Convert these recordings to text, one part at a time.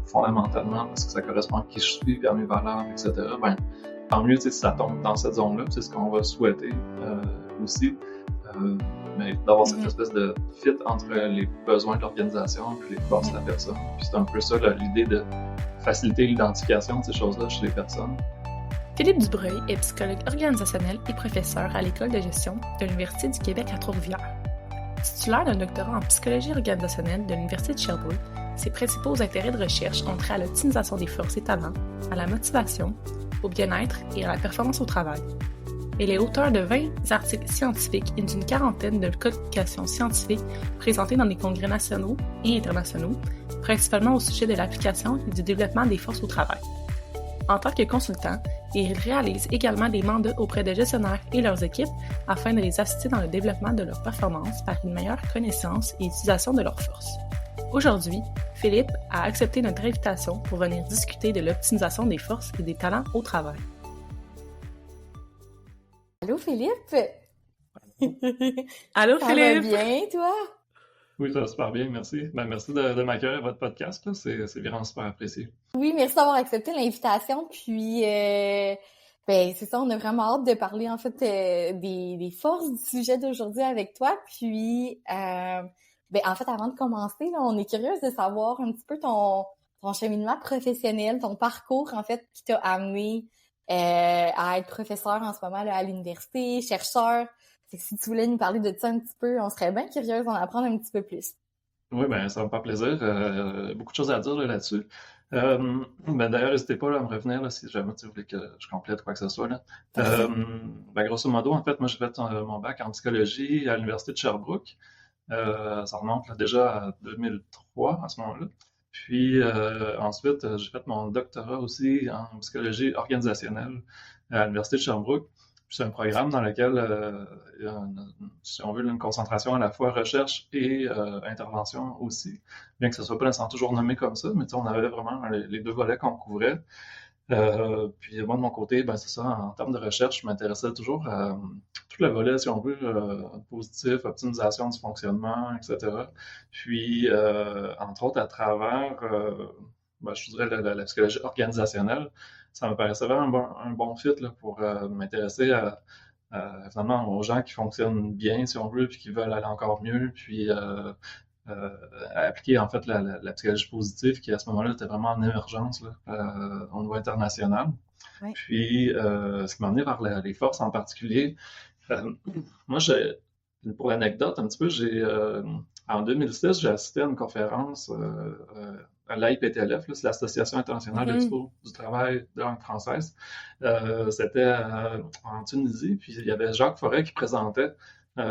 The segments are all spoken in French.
fondamentalement, est-ce que ça correspond à qui je suis, à mes valeurs, etc., ben, tant mieux si ça tombe dans cette zone-là, c'est ce qu'on va souhaiter aussi. Mais d'avoir cette espèce de fit entre les besoins de l'organisation et les forces de la personne. Puis c'est un peu ça l'idée de faciliter l'identification de ces choses-là chez les personnes. Philippe Dubreuil est psychologue organisationnel et professeur à l'École de gestion de l'Université du Québec à Trois-Rivières. Titulaire d'un doctorat en psychologie organisationnelle de l'Université de Sherbrooke, ses principaux intérêts de recherche ont trait à l'optimisation des forces et talents, à la motivation, au bien-être et à la performance au travail. Il est auteur de 20 articles scientifiques et d'une quarantaine de publications scientifiques présentées dans des congrès nationaux et internationaux, principalement au sujet de l'application et du développement des forces au travail. En tant que consultant, il réalise également des mandats auprès de gestionnaires et leurs équipes afin de les assister dans le développement de leur performance par une meilleure connaissance et utilisation de leurs forces. Aujourd'hui, Philippe a accepté notre invitation pour venir discuter de l'optimisation des forces et des talents au travail. Allô Philippe? Allô Ça Philippe? va bien, toi? Oui, ça va super bien, merci. Ben, merci de m'accueillir à votre podcast, là. C'est vraiment super apprécié. Oui, merci d'avoir accepté l'invitation. Puis, c'est ça, on a vraiment hâte de parler en fait des forces du sujet d'aujourd'hui avec toi. Puis, en fait, avant de commencer, là, on est curieuse de savoir un petit peu ton cheminement professionnel, ton parcours en fait qui t'a amené à être professeur en ce moment là, à l'université, chercheur. Fait que si tu voulais nous parler de ça un petit peu, on serait bien curieuse d'en apprendre un petit peu plus. Oui, ben ça va me faire plaisir. Beaucoup de choses à dire là-dessus. D'ailleurs, n'hésitez pas là, à me revenir là, si jamais vous voulez que je complète quoi que ce soit. Là. Grosso modo, en fait, moi j'ai fait mon bac en psychologie à l'Université de Sherbrooke. Ça remonte là, déjà à 2003 à ce moment-là. Puis ensuite, j'ai fait mon doctorat aussi en psychologie organisationnelle à l'Université de Sherbrooke. Puis c'est un programme dans lequel il y a si on veut, une concentration à la fois recherche et intervention aussi. Bien que ce ne soit pas nécessairement toujours nommé comme ça, mais on avait vraiment les deux volets qu'on couvrait. Puis moi, de mon côté, ben, c'est ça, en termes de recherche, je m'intéressais toujours à tout le volet, si on veut, positif, optimisation du fonctionnement, etc. Puis, entre autres, à travers, je dirais, la psychologie organisationnelle, ça me paraissait vraiment un bon fit là, pour m'intéresser finalement aux gens qui fonctionnent bien, si on veut, puis qui veulent aller encore mieux, puis à appliquer en fait la psychologie positive qui à ce moment-là était vraiment en émergence là, au niveau international. Ouais. Puis ce qui m'a amené vers les forces en particulier. Moi, pour l'anecdote, un petit peu, en 2006, j'ai assisté à une conférence à l'AIPTLF, c'est l'Association internationale d'expo du travail de langue française. C'était en Tunisie, puis il y avait Jacques Forêt qui présentait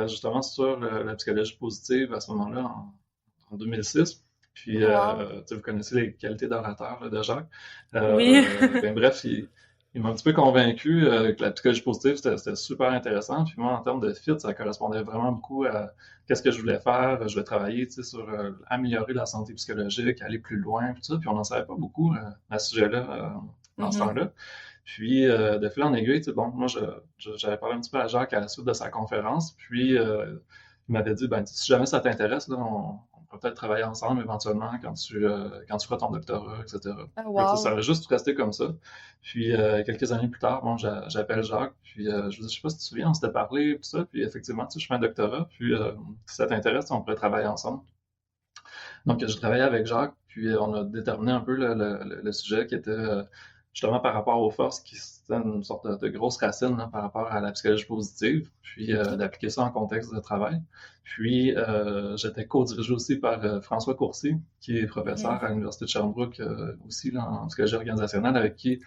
justement sur la psychologie positive à ce moment-là, en 2006. Puis, vous connaissez les qualités d'orateur là, de Jacques. Oui. Bref, il m'a un petit peu convaincu que la psychologie positive, c'était super intéressant. Puis moi, en termes de fit, ça correspondait vraiment beaucoup à qu'est-ce que je voulais faire. Je voulais travailler sur améliorer la santé psychologique, aller plus loin, tout ça. Puis on n'en savait pas beaucoup à ce sujet-là dans ce temps-là. Puis, de fil en aiguille, moi, j'avais parlé un petit peu à Jacques à la suite de sa conférence. Puis, il m'avait dit, si jamais ça t'intéresse, là, on pourrait peut-être travailler ensemble éventuellement quand tu feras ton doctorat, etc. Oh, wow. Ça va juste resté comme ça. Puis, quelques années plus tard, j'appelle Jacques. Puis, je lui dis, je sais pas si tu te souviens, on s'était parlé, tout ça. Puis, effectivement, je fais un doctorat. Puis, si ça t'intéresse, on pourrait travailler ensemble. Donc, je travaillais avec Jacques. Puis, on a déterminé un peu le sujet qui était justement par rapport aux forces, qui c'était une sorte de grosse racine là, par rapport à la psychologie positive, puis d'appliquer ça en contexte de travail. Puis, j'étais co-dirigé aussi par François Courcy, qui est professeur à l'Université de Sherbrooke aussi là, en psychologie organisationnelle, avec qui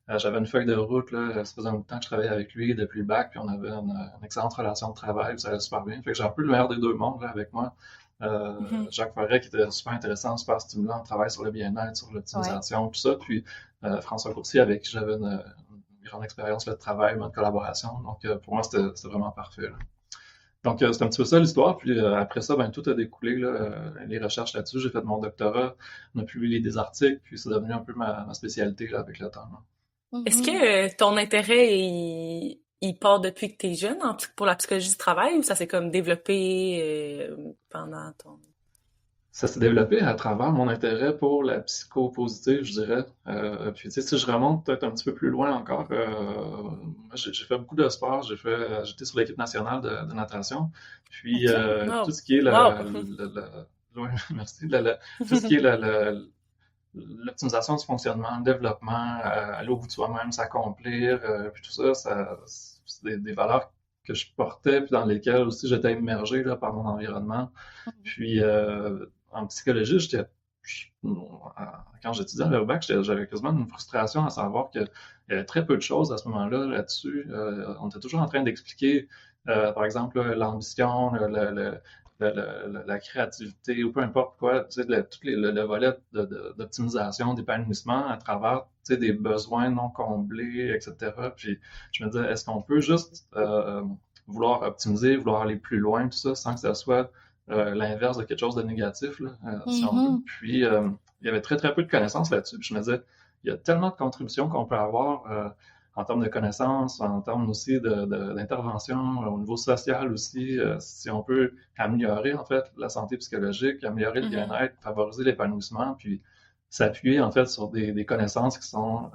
j'avais une feuille de route. Là, ça faisait un bout de temps que je travaillais avec lui depuis le bac, puis on avait une excellente relation de travail, puis ça allait super bien. Fait que j'ai un peu le meilleur des deux mondes là, avec moi. Jacques Forêt qui était super intéressant, super stimulant, travail sur le bien-être, sur l'optimisation, tout ça. Puis François Courcy avec qui j'avais une grande expérience de travail, de collaboration. Donc pour moi, c'était vraiment parfait. Là. Donc c'est un petit peu ça l'histoire. Puis après ça, tout a découlé, les recherches là-dessus. J'ai fait mon doctorat, on a publié des articles, puis c'est devenu un peu ma spécialité là, avec le temps. Là. Est-ce que ton intérêt il part depuis que t'es jeune pour la psychologie du travail ou ça s'est comme développé pendant ton... Ça s'est développé à travers mon intérêt pour la psychopositive, je dirais. Puis, tu sais, si je remonte peut-être un petit peu plus loin encore, moi, j'ai fait beaucoup de sport. J'étais sur l'équipe nationale de natation. Puis, OK. tout Wow. ce qui est Wow. ouais, merci, tout ce qui est l'optimisation du fonctionnement, le développement, aller au bout de soi-même, s'accomplir, puis tout ça, c'est des valeurs que je portais, puis dans lesquelles aussi j'étais immergé là, par mon environnement. Puis en psychologie, quand j'étudiais à l'URBAC, j'avais quasiment une frustration à savoir qu'il y avait très peu de choses à ce moment-là là-dessus. On était toujours en train d'expliquer, par exemple, l'ambition, la créativité ou peu importe quoi, tu sais, le volet d'optimisation, d'épanouissement à travers tu sais, des besoins non comblés, etc. Puis je me disais, est-ce qu'on peut juste vouloir optimiser, vouloir aller plus loin, tout ça, sans que ça soit l'inverse de quelque chose de négatif, là, si on veut. Puis, il y avait très, très peu de connaissances là-dessus. Puis je me disais, il y a tellement de contributions qu'on peut avoir en termes de connaissances, en termes aussi d'intervention, au niveau social aussi, si on peut améliorer, en fait, la santé psychologique, améliorer le bien-être, favoriser l'épanouissement, puis s'appuyer, en fait, sur des connaissances qui sont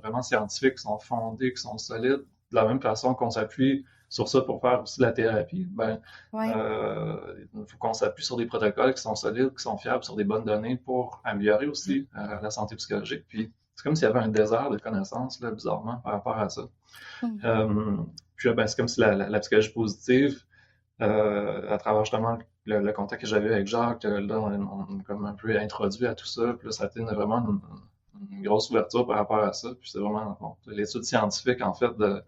vraiment scientifiques, qui sont fondées, qui sont solides, de la même façon qu'on s'appuie sur ça pour faire aussi la thérapie, ben, il faut qu'on s'appuie sur des protocoles qui sont solides, qui sont fiables, sur des bonnes données pour améliorer aussi la santé psychologique. Puis c'est comme s'il y avait un désert de connaissances, là, bizarrement, par rapport à ça. Puis ben, c'est comme si la psychologie positive, à travers justement le contact que j'avais avec Jacques, là, on comme un peu introduit à tout ça. Puis là, ça a été vraiment une grosse ouverture par rapport à ça. Puis c'est vraiment l'étude scientifique, en fait, de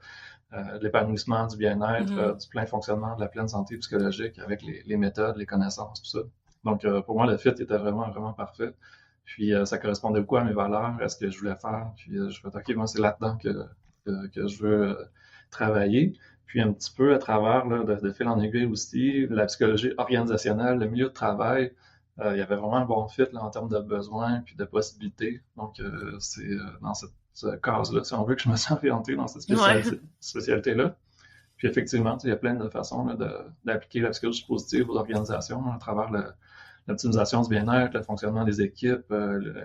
l'épanouissement, du bien-être, du plein fonctionnement, de la pleine santé psychologique avec les méthodes, les connaissances, tout ça. Donc, pour moi, le fit était vraiment, vraiment parfait. Puis, ça correspondait beaucoup à mes valeurs, à ce que je voulais faire. Puis, je me suis dit, OK, moi, c'est là-dedans que je veux travailler. Puis, un petit peu à travers, là, de fil en aiguille aussi, la psychologie organisationnelle, le milieu de travail, il y avait vraiment un bon fit là, en termes de besoins puis de possibilités. Donc, c'est dans cette case-là, si on veut, que je me suis orienté dans cette spécialité-là. Puis effectivement, il y a plein de façons là, d'appliquer la psychologie positive aux organisations là, à travers l'optimisation du bien-être, le fonctionnement des équipes,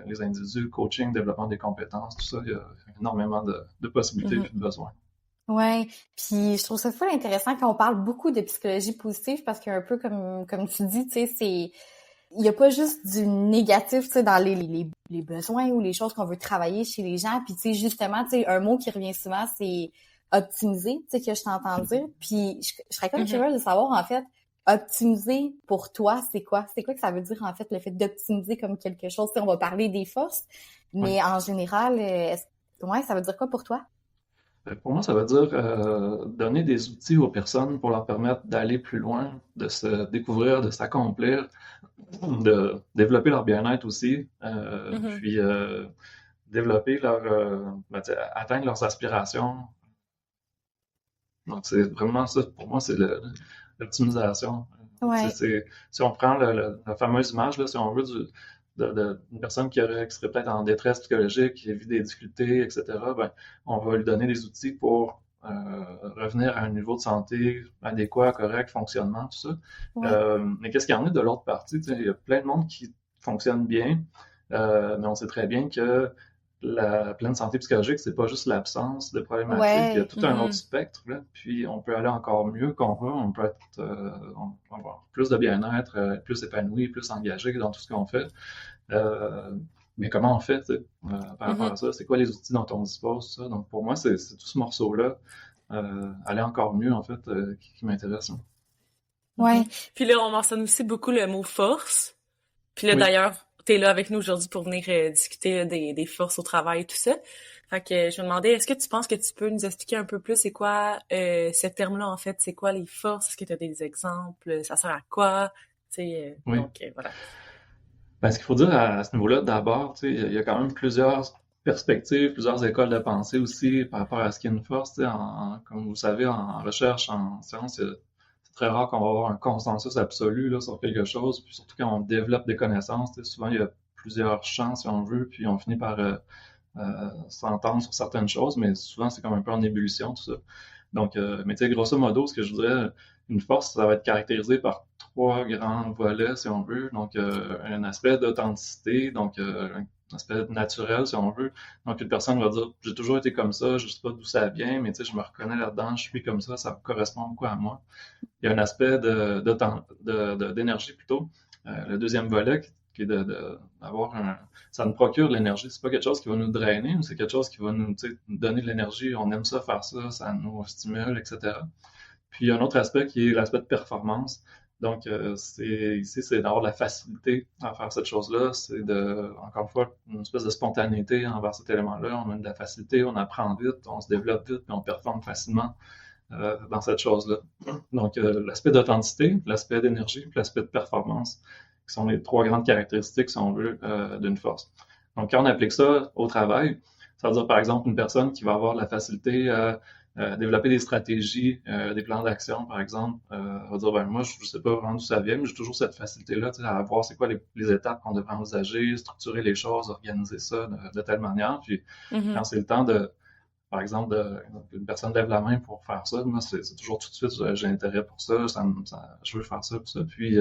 les individus, le coaching, le développement des compétences, tout ça, il y a énormément de possibilités et de besoins. Ouais, puis je trouve ça fou intéressant quand on parle beaucoup de psychologie positive parce qu'un peu comme tu dis, tu sais, c'est il y a pas juste du négatif, tu sais, dans les besoins ou les choses qu'on veut travailler chez les gens. Puis, tu sais, justement, tu sais, un mot qui revient souvent, c'est optimiser, tu sais, que je t'entends dire. Puis, je serais comme curieuse de savoir, en fait, optimiser pour toi, c'est quoi? C'est quoi que ça veut dire, en fait, le fait d'optimiser comme quelque chose? Tu sais, on va parler des forces, mais en général, ouais, ça veut dire quoi pour toi? Pour moi, ça veut dire donner des outils aux personnes pour leur permettre d'aller plus loin, de se découvrir, de s'accomplir, de développer leur bien-être aussi, puis développer atteindre leurs aspirations. Donc, c'est vraiment ça, pour moi, c'est l'optimisation. Ouais. Si on prend la fameuse image, là, si on veut, d'une personne qui serait peut-être en détresse psychologique, qui vit des difficultés, etc., ben, on va lui donner des outils pour revenir à un niveau de santé adéquat, correct, fonctionnement, tout ça. Mais qu'est-ce qu'il y en a de l'autre partie? Il y a plein de monde qui fonctionne bien, mais on sait très bien que la pleine santé psychologique, c'est pas juste l'absence de problématiques, il y a tout un autre spectre, là, puis on peut aller encore mieux qu'on veut, on peut avoir plus de bien-être, plus épanoui, plus engagé dans tout ce qu'on fait. Mais comment on fait par rapport à ça? C'est quoi les outils dont on dispose? Ça? Donc pour moi, c'est tout ce morceau-là, aller encore mieux, en fait, qui m'intéresse. Ouais. Puis là, on mentionne aussi beaucoup le mot force. Puis là, d'ailleurs, t'es là avec nous aujourd'hui pour venir discuter des forces au travail et tout ça. Fait que je me demandais, est-ce que tu penses que tu peux nous expliquer un peu plus c'est quoi ce terme-là, en fait? C'est quoi les forces? Est-ce que tu as des exemples? Ça sert à quoi? Donc, voilà. Ben, ce qu'il faut dire à ce niveau-là, d'abord, il y a quand même plusieurs perspectives, plusieurs écoles de pensée aussi par rapport à ce qu'est une force. Comme vous savez, en recherche, en sciences, c'est très rare qu'on va avoir un consensus absolu là, sur quelque chose, puis surtout quand on développe des connaissances, souvent il y a plusieurs champs, si on veut, puis on finit par s'entendre sur certaines choses, mais souvent c'est comme un peu en ébullition, tout ça. Donc, mais tu sais, grosso modo, ce que je voudrais une force, ça va être caractérisé par trois grands volets, si on veut. Donc, un aspect d'authenticité, donc un aspect naturel, si on veut. Donc, une personne va dire, j'ai toujours été comme ça, je sais pas d'où ça vient, mais tu sais, je me reconnais là-dedans, je suis comme ça correspond beaucoup à moi. Il y a un aspect d'énergie plutôt. Le deuxième volet, qui est d'avoir ça nous procure de l'énergie. C'est pas quelque chose qui va nous drainer, mais c'est quelque chose qui va nous donner de l'énergie. On aime ça faire ça, ça nous stimule, etc. Puis il y a un autre aspect qui est l'aspect de performance. Donc, ici, c'est d'avoir de la facilité à faire cette chose-là. C'est encore une fois, une espèce de spontanéité envers cet élément-là. On a de la facilité, on apprend vite, on se développe vite, puis on performe facilement dans cette chose-là. Donc, l'aspect d'authenticité, l'aspect d'énergie, puis l'aspect de performance, qui sont les trois grandes caractéristiques, si on veut, d'une force. Donc, quand on applique ça au travail, ça veut dire, par exemple, une personne qui va avoir de la facilité à développer des stratégies, des plans d'action, par exemple, va dire, ben moi, je ne sais pas vraiment d'où ça vient, mais j'ai toujours cette facilité-là, à voir c'est quoi les étapes qu'on devrait envisager, structurer les choses, organiser ça de telle manière. Puis, quand c'est le temps par exemple, une personne lève la main pour faire ça, moi, c'est toujours tout de suite, j'ai intérêt pour ça, je veux faire ça, tout ça. Puis,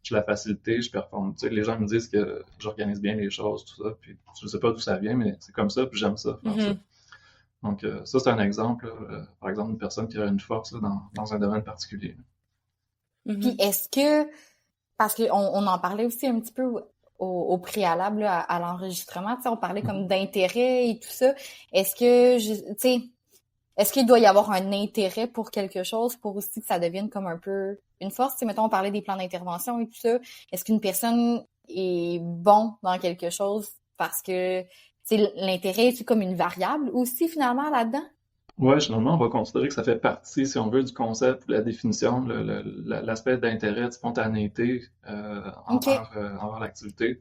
j'ai la facilité, je performe. Tu sais, les gens me disent que j'organise bien les choses, tout ça. Puis, je ne sais pas d'où ça vient, mais c'est comme ça, puis j'aime ça, faire ça. Donc, ça, c'est un exemple, par exemple, d'une personne qui a une force là, dans un domaine particulier. Puis, est-ce que, parce qu'on en parlait aussi un petit peu au préalable là, à l'enregistrement, tu sais, on parlait comme d'intérêt et tout ça. Est-ce que, tu sais, est-ce qu'il doit y avoir un intérêt pour quelque chose pour aussi que ça devienne comme un peu une force? Tu sais, mettons, on parlait des plans d'intervention et tout ça. Est-ce qu'une personne est bon dans quelque chose parce que, tu sais, l'intérêt est comme une variable aussi finalement là-dedans? Oui, généralement, on va considérer que ça fait partie, si on veut, du concept, de la définition, l'aspect d'intérêt, de spontanéité envers l'activité.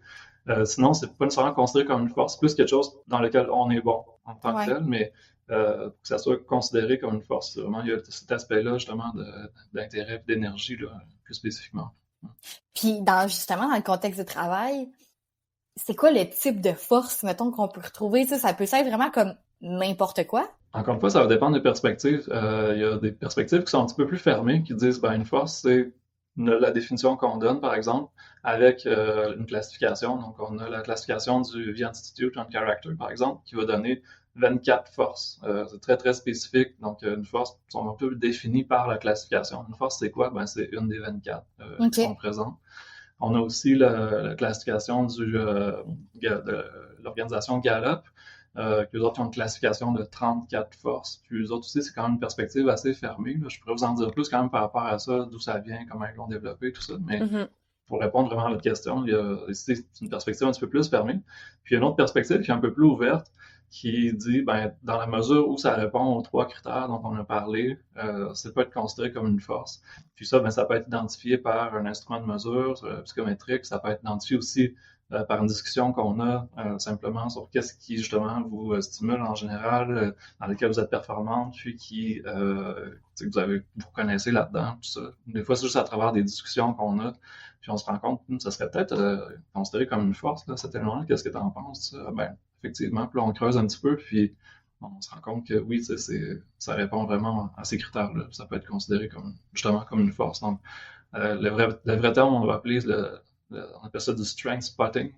Sinon, c'est pas nécessairement considéré comme une force, c'est plus quelque chose dans lequel on est bon en tant que tel, mais pour que ça soit considéré comme une force. Vraiment, il y a cet aspect-là, justement, d'intérêt et d'énergie, là, plus spécifiquement. Puis, justement, dans le contexte de travail, c'est quoi le type de force, mettons, qu'on peut retrouver? Tu sais, ça peut être vraiment comme n'importe quoi? Encore une fois, ça va dépendre des perspectives. Il y a des perspectives qui sont un petit peu plus fermées, qui disent ben, une force, c'est la définition qu'on donne, par exemple, avec une classification. Donc, on a la classification du The Institute on Character, par exemple, qui va donner 24 forces. C'est très, très spécifique. Donc, une force, sont un peu définies par la classification. Une force, c'est quoi? Ben, c'est une des 24 qui sont présentes. On a aussi la classification de l'organisation Gallup, que les autres ont une classification de 34 forces. Puis les autres aussi, c'est quand même une perspective assez fermée. Là. Je pourrais vous en dire plus quand même par rapport à ça, d'où ça vient, comment ils l'ont développé, tout ça. Mais pour répondre vraiment à votre question, c'est une perspective un petit peu plus fermée. Puis il y a une autre perspective qui est un peu plus ouverte, qui dit, ben, dans la mesure où ça répond aux trois critères dont on a parlé, ça peut être considéré comme une force. Puis ça, ben, ça peut être identifié par un instrument de mesure psychométrique, ça peut être identifié aussi par une discussion qu'on a simplement sur qu'est-ce qui, justement, vous stimule en général, dans lequel vous êtes performante, puis vous connaissez là-dedans, tout ça. Des fois, c'est juste à travers des discussions qu'on a, puis on se rend compte, ça serait peut-être considéré comme une force, là, cet élément-là. Qu'est-ce que tu en penses? Ben, effectivement, puis là, on creuse un petit peu, puis on se rend compte que oui, ça répond vraiment à ces critères-là. Ça peut être considéré justement comme une force. Donc, le vrai terme, on va appeler on appelle ça du strength spotting.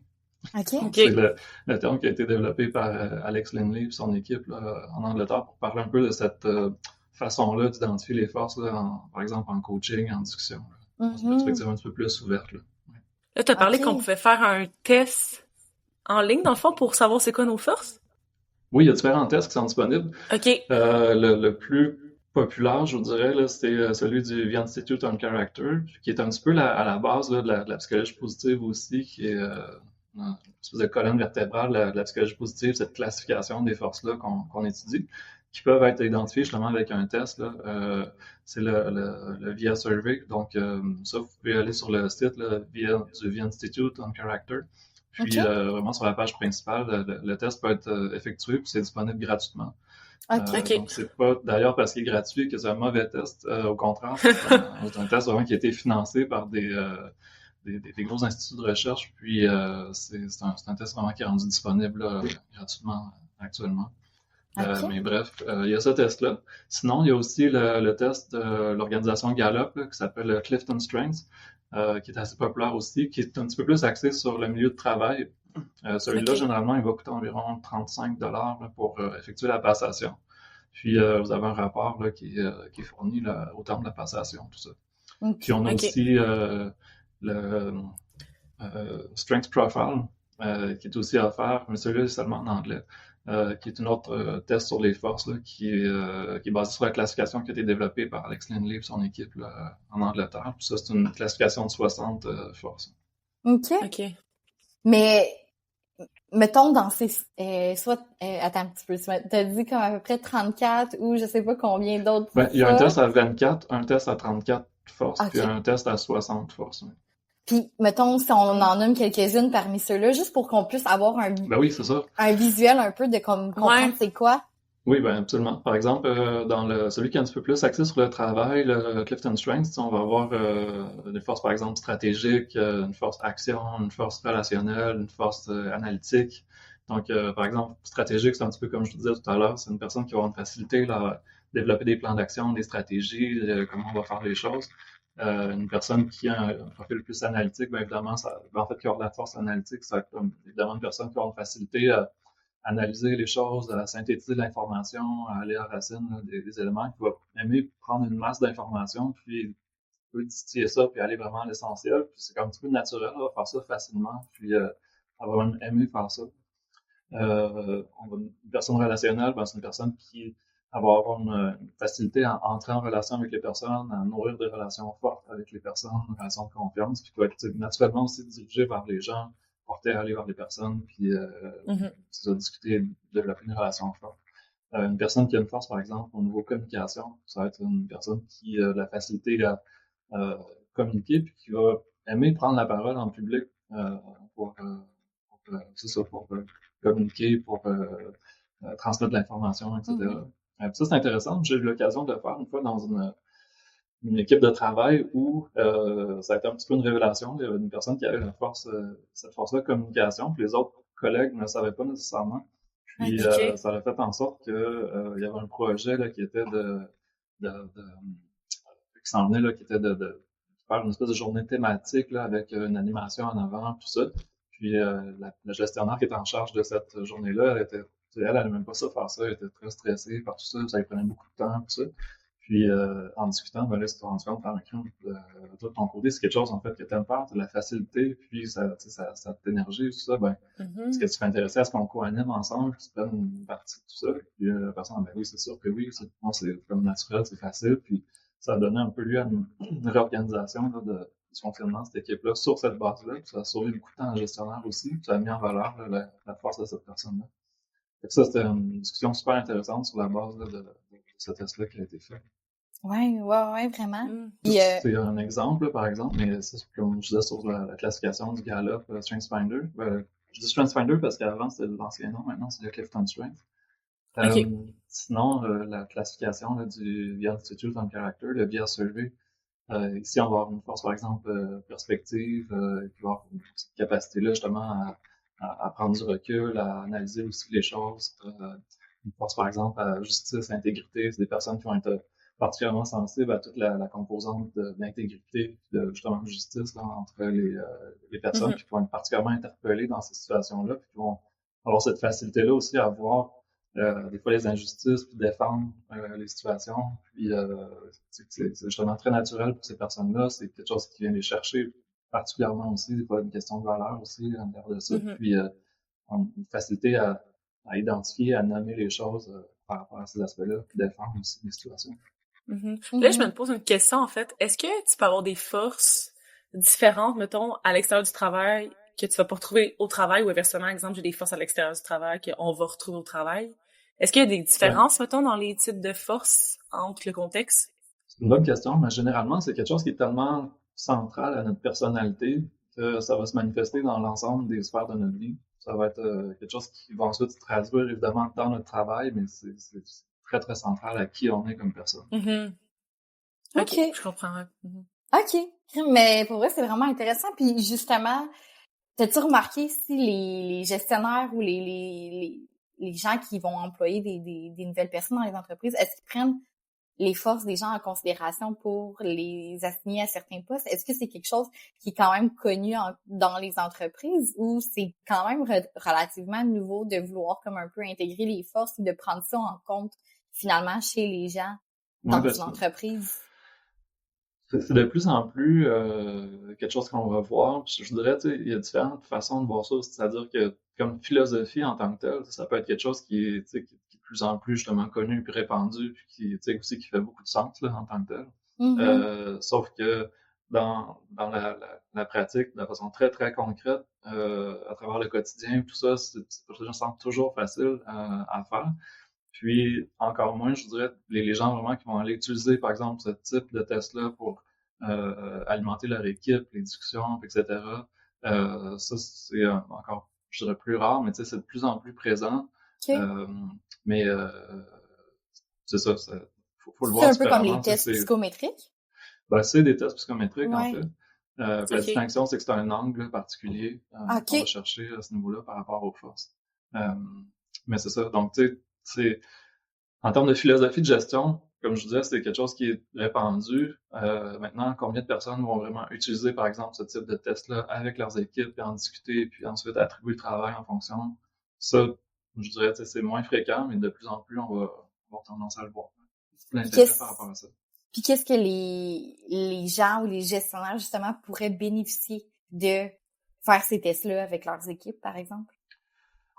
C'est le terme qui a été développé par Alex Linley et son équipe là, en Angleterre pour parler un peu de cette façon-là d'identifier les forces, là, par exemple en coaching, en discussion. Dans une perspective un petit peu plus ouverte. Là, tu as parlé qu'on pouvait faire un test en ligne, dans le fond, pour savoir c'est quoi nos forces? Oui, il y a différents tests qui sont disponibles. OK. Le plus populaire, je vous dirais, là, c'est celui du The Institute on Character, qui est un petit peu à la base là, de la psychologie positive aussi, qui est une espèce de colonne vertébrale de la psychologie positive, cette classification des forces-là qu'on étudie, qui peuvent être identifiées justement avec un test. Là. C'est le VIA Survey. Donc, ça, vous pouvez aller sur le site là, du The Institute on Character. Puis, vraiment, sur la page principale, le test peut être effectué, puis c'est disponible gratuitement. Donc, c'est pas d'ailleurs parce qu'il est gratuit que c'est un mauvais test. Au contraire, c'est un test vraiment qui a été financé par des gros instituts de recherche. Puis, c'est un test vraiment qui est rendu disponible là, gratuitement actuellement. OK. Mais bref, il y a ce test-là. Sinon, il y a aussi le test de l'organisation Gallup là, qui s'appelle le Clifton Strengths, qui est assez populaire aussi, qui est un petit peu plus axé sur le milieu de travail. Celui-là, OK. généralement, il va coûter environ 35 $ là, pour effectuer la passation. Puis, vous avez un rapport là, qui est fourni là, au terme de la passation, tout ça. Puis, on a OK. aussi le Strength Profile, qui est aussi à faire, mais celui-là est seulement en anglais, qui est une autre test sur les forces là, qui est basé sur la classification qui a été développée par Alex Lindley et son équipe là, en Angleterre. Puis ça, c'est une classification de 60 forces. OK. OK. Mais, mettons, dans ces... attends un petit peu, t'as dit comme à peu près 34 ou je sais pas combien d'autres Ben, il y a un test forces. à 24, un test à 34 forces, puis OK. un test à 60 forces. Oui. Puis, mettons, si on en nomme quelques-unes parmi ceux-là, juste pour qu'on puisse avoir Ben oui, c'est ça. un visuel un peu de comprendre c'est quoi. Oui, ben absolument. Par exemple, dans celui qui est un petit peu plus axé sur le travail, le Clifton Strengths, on va avoir des forces, par exemple, stratégiques, une force action, une force relationnelle, une force analytique. Donc, par exemple, stratégique, c'est un petit peu comme je te disais tout à l'heure, c'est une personne qui va avoir une facilité là, à développer des plans d'action, des stratégies, comment on va faire les choses. Une personne qui a un profil plus analytique, bien évidemment, en fait, qui a de la force analytique, ça va être évidemment une personne qui va avoir une facilité à analyser les choses, à synthétiser l'information, à aller à la racine là, des éléments, qui va aimer prendre une masse d'informations, puis peut distiller ça, puis aller vraiment à l'essentiel. Puis c'est comme un petit peu naturel, là, faire ça facilement, puis elle va même aimer faire ça. Une personne relationnelle, ben, c'est une personne qui va avoir une facilité à entrer en relation avec les personnes, à nourrir des relations fortes avec les personnes, une relation de confiance, puis qui va être naturellement aussi dirigée vers les gens, porter à aller vers les personnes, puis discuter, développer une relation forte. Une personne qui a une force, par exemple, au niveau communication, ça va être une personne qui a de la facilité à communiquer, puis qui va aimer prendre la parole en public pour, c'est ça, pour communiquer, pour transmettre de l'information, etc. Puis ça, c'est intéressant. J'ai eu l'occasion de le faire une fois dans une équipe de travail où ça a été un petit peu une révélation. Il y avait une personne qui avait cette force-là de communication, puis les autres collègues ne le savaient pas nécessairement. Puis OK. ça a fait en sorte que il y avait un projet là, qui était qui s'en venait là, qui était de faire une espèce de journée thématique là, avec une animation en avant, tout ça. Puis la gestionnaire qui était en charge de cette journée-là, elle n'allait même pas ça faire ça, elle était très stressée par tout ça, ça lui prenait beaucoup de temps, tout ça. Puis en discutant, ben là, c'est rendu compte par un crime, de ton côté, c'est quelque chose en fait que t'aimes faire, t'as de la facilité, puis ça t'énergie, tout ça, ben est-ce que tu serais intéressé à ce qu'on co-anime ensemble, que tu prennes une partie de tout ça? Puis la personne, ben oui, c'est sûr que oui, c'est comme naturel, c'est facile, puis ça a donné un peu lieu à une réorganisation là, du fonctionnement de cette équipe-là sur cette base-là, puis ça a sauvé beaucoup de temps à la gestionnaire aussi, puis ça a mis en valeur là, la force de cette personne-là. Fait que ça, c'était une discussion super intéressante sur la base là, de ce test-là qui a été fait. Ouais, vraiment. Puis, C'est un exemple, là, par exemple, mais c'est comme je disais sur la classification du Gallup StrengthsFinder. Je dis StrengthsFinder parce qu'avant, c'était l'ancien nom, maintenant, c'est le Clifton Strengths. OK. Sinon, la classification là, du The Institute on Character, le VIA Survey, ici, on va avoir une force, par exemple, perspective, qui va avoir cette capacité-là, justement, à prendre du recul, à analyser aussi les choses. Une force, par exemple, à justice, intégrité, c'est des personnes qui vont être particulièrement sensibles à toute la composante d'intégrité, justement, de justice là, entre les personnes, qui vont être particulièrement interpellées dans ces situations-là, puis qui vont avoir cette facilité-là aussi à voir des fois les injustices, puis défendre les situations. Puis c'est justement très naturel pour ces personnes-là. C'est quelque chose qui vient les chercher particulièrement aussi. C'est pas une question de valeur aussi en dehors de ça. Puis une facilité à identifier, à nommer les choses par rapport à ces aspects-là, puis défendre aussi les situations. Là, je me pose une question, en fait. Est-ce que tu peux avoir des forces différentes, mettons, à l'extérieur du travail, que tu vas pas retrouver au travail, ou inversement, exemple, j'ai des forces à l'extérieur du travail qu'on va retrouver au travail? Est-ce qu'il y a des différences, mettons, dans les types de forces entre le contexte? C'est une bonne question, mais généralement, c'est quelque chose qui est tellement central à notre personnalité que ça va se manifester dans l'ensemble des sphères de notre vie. Ça va être quelque chose qui va ensuite se traduire évidemment dans notre travail, mais c'est très, très central à qui on est comme personne. OK, je comprends. OK. Mais pour vrai, c'est vraiment intéressant. Puis justement, t'as-tu remarqué si les gestionnaires ou les gens qui vont employer des nouvelles personnes dans les entreprises, est-ce qu'ils prennent les forces des gens en considération pour les assigner à certains postes? Est-ce que c'est quelque chose qui est quand même connu dans les entreprises ou c'est quand même relativement nouveau de vouloir comme un peu intégrer les forces et de prendre ça en compte finalement chez les gens dans une entreprise? C'est de plus en plus quelque chose qu'on va voir. Je dirais, tu sais, il y a différentes façons de voir ça. C'est-à-dire que comme philosophie en tant que telle, ça peut être quelque chose qui est, tu sais, qui est de plus en plus justement connu puis répandu, puis qui, tu sais, aussi qui fait beaucoup de sens là, en tant que tel. Sauf que dans la pratique, de façon très, très concrète, à travers le quotidien, tout ça, ça semble toujours facile à faire. Puis, encore moins, je dirais, les gens vraiment qui vont aller utiliser, par exemple, ce type de test-là pour alimenter leur équipe, les discussions, etc. Ça, c'est encore, je dirais, plus rare, mais tu sais, c'est de plus en plus présent. Okay. Mais c'est ça, faut le C'est voir un peu comme les différemment. tests psychométriques? Ben, c'est des tests psychométriques, en fait. La Okay. distinction, c'est que c'est un angle particulier Ok. qu'on va chercher à ce niveau-là par rapport aux forces. Mais c'est ça. Donc, tu sais, c'est en termes de philosophie de gestion, comme je disais, c'est quelque chose qui est répandu. Maintenant, combien de personnes vont vraiment utiliser, par exemple, ce type de test-là avec leurs équipes, puis en discuter, puis ensuite attribuer le travail en fonction? Ça, je dirais, c'est moins fréquent, mais de plus en plus, on va avoir tendance à le voir. L'intérêt par rapport à ça. Puis qu'est-ce que les gens ou les gestionnaires, justement, pourraient bénéficier de faire ces tests-là avec leurs équipes, par exemple?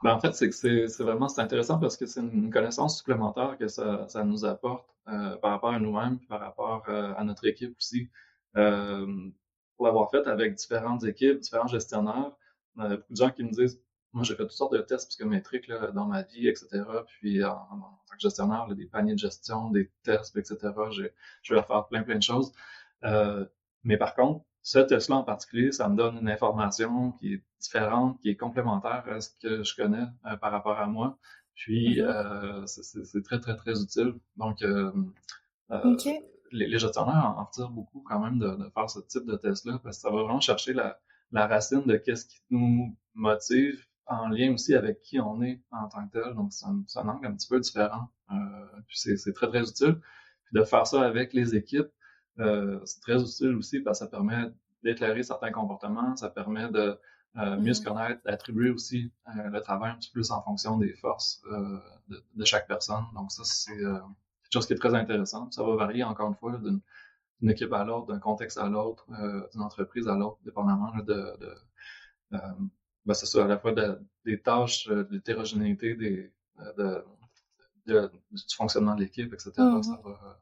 Ben, en fait, c'est vraiment intéressant parce que c'est une connaissance supplémentaire que ça nous apporte par rapport à nous-mêmes, puis par rapport à notre équipe aussi. Pour l'avoir fait avec différentes équipes, différents gestionnaires, beaucoup de gens qui me disent, moi j'ai fait toutes sortes de tests psychométriques là, dans ma vie, etc. Puis en tant que gestionnaire, là, des paniers de gestion, des tests, etc. Je vais faire plein de choses. Mais par contre, ce test-là en particulier, ça me donne une information qui est différente, qui est complémentaire à ce que je connais par rapport à moi. Puis, c'est très, très, très utile. Donc, Okay. les gestionnaires en retirent beaucoup quand même de faire ce type de test-là, parce que ça va vraiment chercher la racine de qu'est-ce qui nous motive en lien aussi avec qui on est en tant que tel. Donc, c'est un angle un petit peu différent. Puis, c'est très, très utile. Puis, de faire ça avec les équipes, c'est très utile aussi parce que ça permet d'éclairer certains comportements, ça permet de mieux se connaître, d'attribuer aussi le travail un petit peu plus en fonction des forces de chaque personne. Donc ça, c'est quelque chose qui est très intéressant. Ça va varier encore une fois d'une équipe à l'autre, d'un contexte à l'autre, d'une entreprise à l'autre, dépendamment là, ben, c'est ça, à la fois des tâches, de l'hétérogénéité, du fonctionnement de l'équipe, etc. Ça va,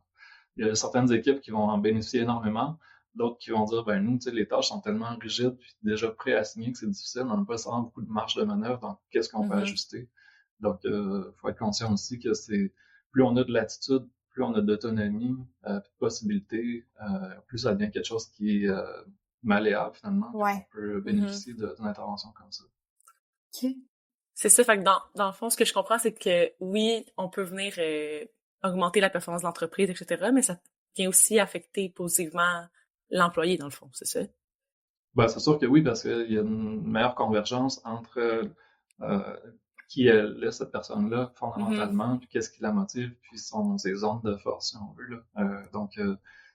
il y a certaines équipes qui vont en bénéficier énormément, d'autres qui vont dire, ben nous, tu sais, les tâches sont tellement rigides puis déjà préassignées que c'est difficile, on n'a pas vraiment beaucoup de marge de manœuvre, donc qu'est-ce qu'on peut ajuster? Donc, faut être conscient aussi que c'est plus on a de latitude, plus on a d'autonomie, de possibilités, plus ça devient quelque chose qui est malléable finalement, on peut bénéficier d'une intervention comme ça. Okay. C'est ça, fait que dans le fond, ce que je comprends, c'est que oui, on peut venir augmenter la performance de l'entreprise, etc., mais ça vient aussi affecter positivement l'employé, dans le fond, c'est ça? Ben, c'est sûr que oui, parce qu'il y a une meilleure convergence entre qui elle est, cette personne-là, fondamentalement, puis qu'est-ce qui la motive, puis ses zones de force, si on veut. Là. Donc,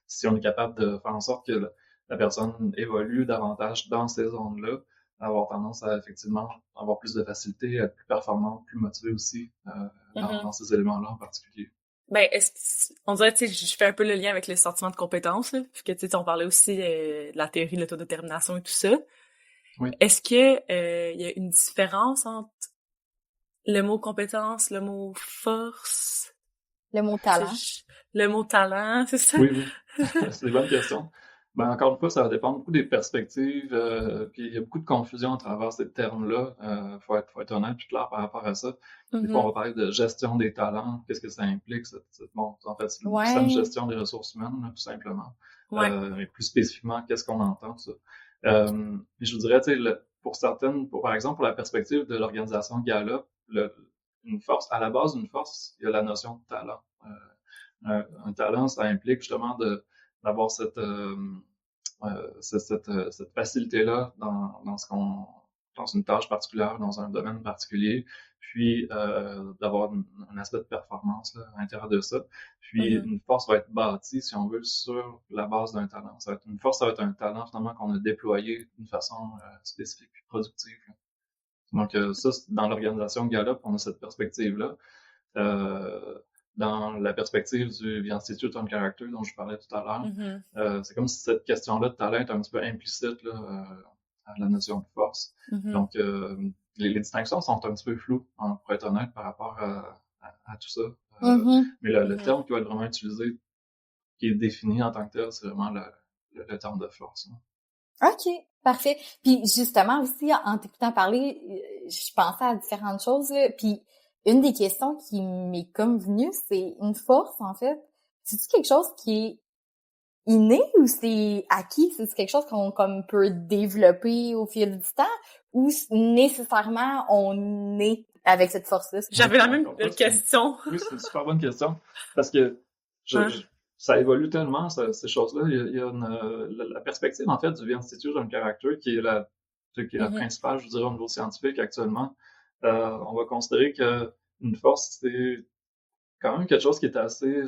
si on est capable de faire en sorte que la personne évolue davantage dans ces zones-là, avoir tendance à effectivement avoir plus de facilité, à être plus performante, plus motivée aussi dans ces éléments-là en particulier. Ben, on dirait, tu sais, je fais un peu le lien avec le sentiment de compétence, là, puisque, tu sais, on parlait aussi de la théorie de l'autodétermination et tout ça. Oui. Est-ce que il y a une différence entre le mot compétence, le mot force? Le mot talent. Le mot talent, c'est ça? Oui. C'est une bonne question. Ben, encore une fois, ça va dépendre beaucoup des perspectives, puis il y a beaucoup de confusion à travers ces termes-là. Faut être honnête et clair par rapport à ça. Des fois, on va parler de gestion des talents. Qu'est-ce que ça implique? Bon, en fait, c'est une gestion des ressources humaines, là, tout simplement. Mais plus spécifiquement, qu'est-ce qu'on entend, ça? Je vous dirais, tu sais, par exemple, pour la perspective de l'organisation Gallup, une force, à la base d'une force, il y a la notion de talent. Un talent, ça implique justement d'avoir cette facilité-là dans ce dans une tâche particulière, dans un domaine particulier, puis d'avoir un aspect de performance là, à l'intérieur de ça. Puis une force va être bâtie, si on veut, sur la base d'un talent. Une force, ça va être un talent finalement qu'on a déployé d'une façon spécifique et productive. Là. Donc ça, dans l'organisation Gallup, on a cette perspective-là. Dans la perspective du The Institute on Character dont je parlais tout à l'heure, c'est comme si cette question-là de talent est un petit peu implicite là, à la notion de force. Donc, les distinctions sont un petit peu floues, hein, pour être honnête, par rapport à tout ça. Mais le terme qui va être vraiment utilisé, qui est défini en tant que tel, c'est vraiment le terme de force. Hein. OK, parfait. Puis justement aussi, en t'écoutant parler, je pensais à différentes choses, là, puis une des questions qui m'est comme venue, c'est une force, en fait. C'est-tu quelque chose qui est inné ou c'est acquis? C'est quelque chose qu'on comme peut développer au fil du temps ou nécessairement on est avec cette force-là? J'avais la même question. Oui, c'est une super bonne question parce que ça évolue tellement, ces choses-là. Il y a la perspective, en fait, du The Institute on Character qui est la principale, je dirais, au niveau scientifique actuellement. On va considérer que une force, c'est quand même quelque chose qui est assez,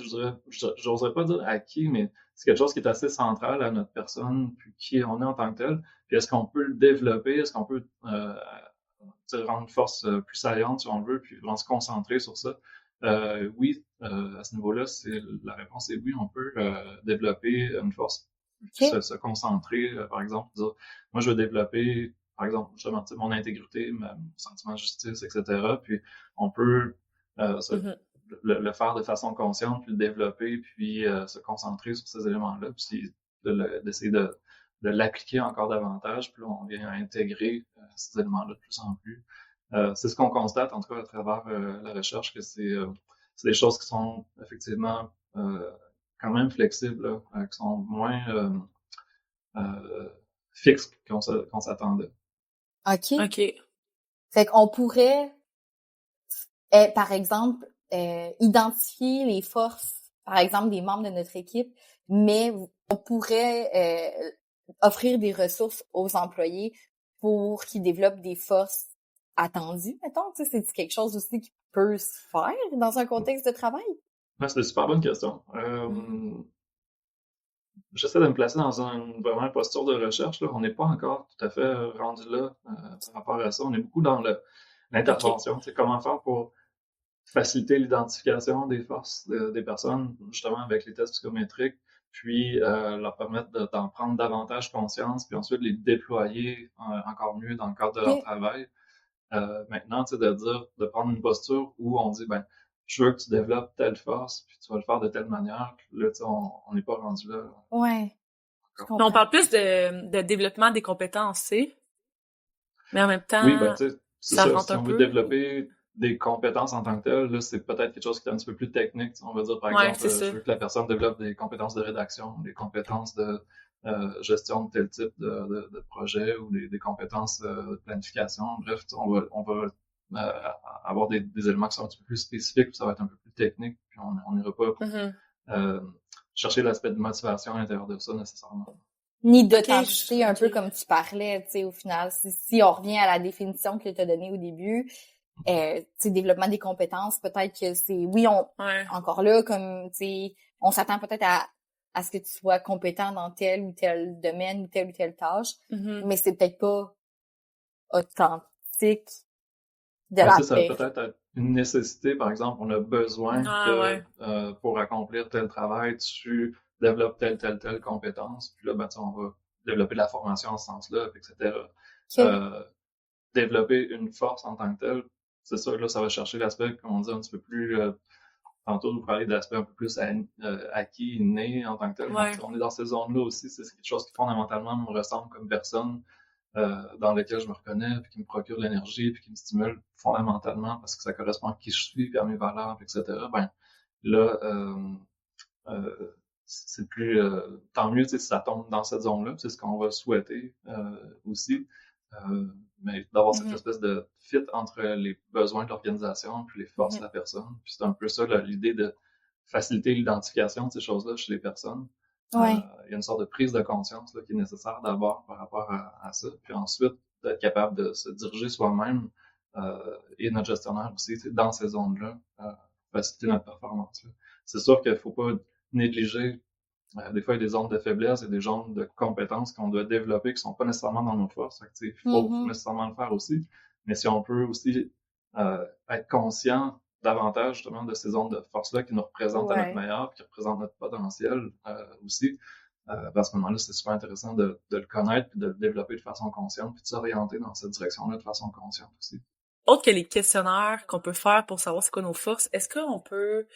j'oserais pas dire acquis, mais c'est quelque chose qui est assez central à notre personne, puis qui on est en tant que tel. Puis est-ce qu'on peut le développer, est-ce qu'on peut rendre une force plus saillante, si on veut, puis vraiment se concentrer sur ça? Oui, à ce niveau-là, la réponse est oui, on peut développer une force, se concentrer, par exemple, dire, moi je veux développer, par exemple, justement, mon intégrité, mon sentiment de justice, etc. Puis on peut le faire de façon consciente, puis le développer, puis se concentrer sur ces éléments-là, puis d'essayer de l'appliquer encore davantage, puis là, on vient intégrer ces éléments-là de plus en plus. C'est ce qu'on constate, en tout cas, à travers la recherche, que c'est des choses qui sont effectivement quand même flexibles, là, qui sont moins fixes qu'on s'attendait. OK. Fait qu'on pourrait, par exemple, identifier les forces, par exemple, des membres de notre équipe, mais on pourrait offrir des ressources aux employés pour qu'ils développent des forces attendues, mettons. Tu sais, c'est quelque chose aussi qui peut se faire dans un contexte de travail? Ouais, c'est une super bonne question. J'essaie de me placer dans vraiment une posture de recherche. Là. On n'est pas encore tout à fait rendu là par rapport à ça. On est beaucoup dans l'intervention. Okay. Comment faire pour faciliter l'identification des forces des personnes, justement avec les tests psychométriques, puis leur permettre d'en prendre davantage conscience, puis ensuite les déployer encore mieux dans le cadre de leur travail. Maintenant, tu sais, de prendre une posture où on dit, ben, je veux que tu développes telle force, puis tu vas le faire de telle manière. Là, tu sais, on n'est pas rendu là. Ouais. On parle plus de développement des compétences, C, mais en même temps, oui, ben, tu sais, c'est ça. rentre Si on veut développer des compétences en tant que telles, là, c'est peut-être quelque chose qui est un petit peu plus technique. On va dire, par exemple, je veux que la personne développe des compétences de rédaction, des compétences de gestion de tel type de projet ou des compétences de planification. Bref, on va avoir des éléments qui sont un petit peu plus spécifiques, puis ça va être un peu plus technique, puis on n'ira pas chercher l'aspect de motivation à l'intérieur de ça nécessairement. Ni d'authenticité, un peu comme tu parlais, tu sais, au final. Si on revient à la définition que tu as donnée au début, tu sais, développement des compétences, peut-être que c'est, oui, encore là, comme, tu sais, on s'attend peut-être à ce que tu sois compétent dans tel ou tel domaine ou telle tâche, mais c'est peut-être pas authentique de la ça peut peut-être être une nécessité, par exemple, on a besoin que pour accomplir tel travail, tu développes telle compétence, puis là, ben, on va développer la formation en ce sens-là, etc. Développer une force en tant que telle, c'est ça, là, ça va chercher l'aspect, comme on dit, un petit peu plus... tantôt, vous parlez de l'aspect un peu plus acquis, inné en tant que tel. Donc, on est dans ces zones-là aussi, c'est quelque chose qui fondamentalement me ressemble comme personne, dans lequel je me reconnais, puis qui me procure de l'énergie, puis qui me stimule fondamentalement parce que ça correspond à qui je suis, puis à mes valeurs, etc. Ben là, c'est plus tant mieux si ça tombe dans cette zone-là, c'est ce qu'on va souhaiter aussi. Mais d'avoir cette espèce de fit entre les besoins de l'organisation puis les forces de la personne. Puis c'est un peu ça l'idée de faciliter l'identification de ces choses-là chez les personnes. Il y a une sorte de prise de conscience là, qui est nécessaire d'abord par rapport à ça. Puis ensuite, d'être capable de se diriger soi-même et notre gestionnaire aussi dans ces zones-là, faciliter notre performance. Là. C'est sûr qu'il ne faut pas négliger. Des fois, il y a des zones de faiblesse et des zones de compétences qu'on doit développer qui sont pas nécessairement dans nos forces. Il faut nécessairement le faire aussi. Mais si on peut aussi être conscient davantage justement de ces zones de force-là qui nous représentent à notre meilleur, qui représentent notre potentiel aussi, à ce moment-là, c'est super intéressant de le connaître puis de le développer de façon consciente puis de s'orienter dans cette direction-là de façon consciente aussi. Autre que les questionnaires qu'on peut faire pour savoir c'est quoi nos forces, est-ce qu'on peut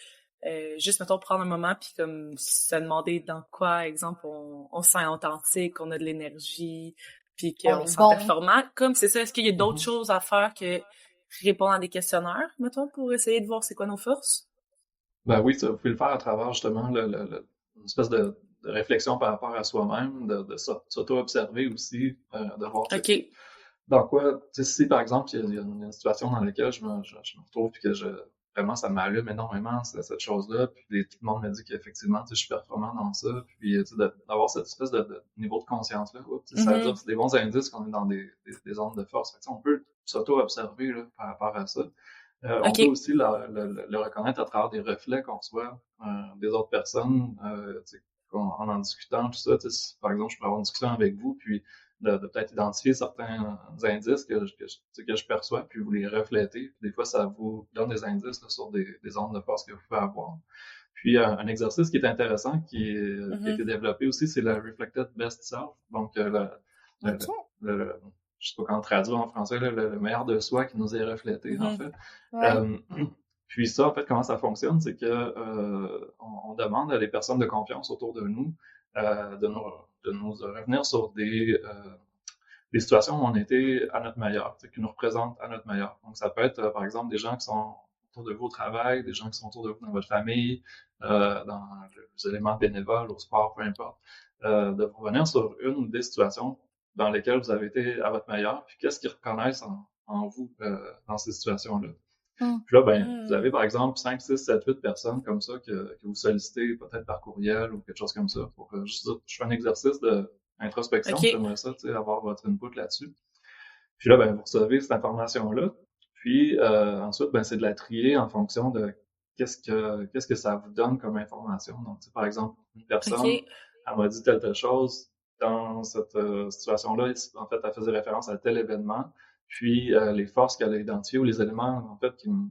juste, mettons, prendre un moment puis comme se demander dans quoi, exemple, on se sent authentique, on a de l'énergie, puis qu'on se sent performant. Comme c'est ça, est-ce qu'il y a d'autres choses à faire que répondre à des questionnaires, mettons, pour essayer de voir c'est quoi nos forces? Ben oui, vous pouvez le faire à travers justement une espèce de réflexion par rapport à soi-même, de s'auto-observer aussi, de voir dans quoi, tu sais, si par exemple, il y a une situation dans laquelle je me retrouve puis que vraiment, ça m'allume énormément, cette chose-là, puis tout le monde me dit qu'effectivement, je suis performant dans ça, puis d'avoir cette espèce de niveau de conscience-là, ça veut dire que c'est des bons indices qu'on est dans des zones de force. Fait que, on peut s'auto-observer là, par rapport à ça. On peut aussi le reconnaître à travers des reflets qu'on reçoit des autres personnes, en discutant, tout ça. Si, par exemple, je peux avoir une discussion avec vous, puis de peut-être identifier certains indices que je perçois, puis vous les reflétez. Puis des fois, ça vous donne des indices là, sur des zones de force que vous pouvez avoir. Puis un exercice qui est intéressant, qui a été développé aussi, c'est le Reflected Best Self. Donc, je sais pas comment traduire en français, le meilleur de soi qui nous est reflété, en fait. Puis ça, en fait, comment ça fonctionne, c'est que on demande à des personnes de confiance autour de nous de nous revenir sur des situations où on était à notre meilleur, qui nous représentent à notre meilleur. Donc, ça peut être, par exemple, des gens qui sont autour de vous au travail, des gens qui sont autour de vous dans votre famille, dans les éléments bénévoles, au sport, peu importe, de revenir sur une ou des situations dans lesquelles vous avez été à votre meilleur, puis qu'est-ce qu'ils reconnaissent en vous dans ces situations-là. Puis là, vous avez par exemple 5, 6, 7, 8 personnes comme ça que vous sollicitez peut-être par courriel ou quelque chose comme ça pour juste dire, je fais un exercice d'introspection, j'aimerais ça, avoir votre input là-dessus. Puis là, vous recevez cette information-là. Puis ensuite, c'est de la trier en fonction de qu'est-ce que ça vous donne comme information. Donc, par exemple, une personne, elle m'a dit telle chose. Dans cette situation-là, en fait, elle faisait référence à tel événement. Puis les forces qu'elle a identifiées ou les éléments, en fait, qui me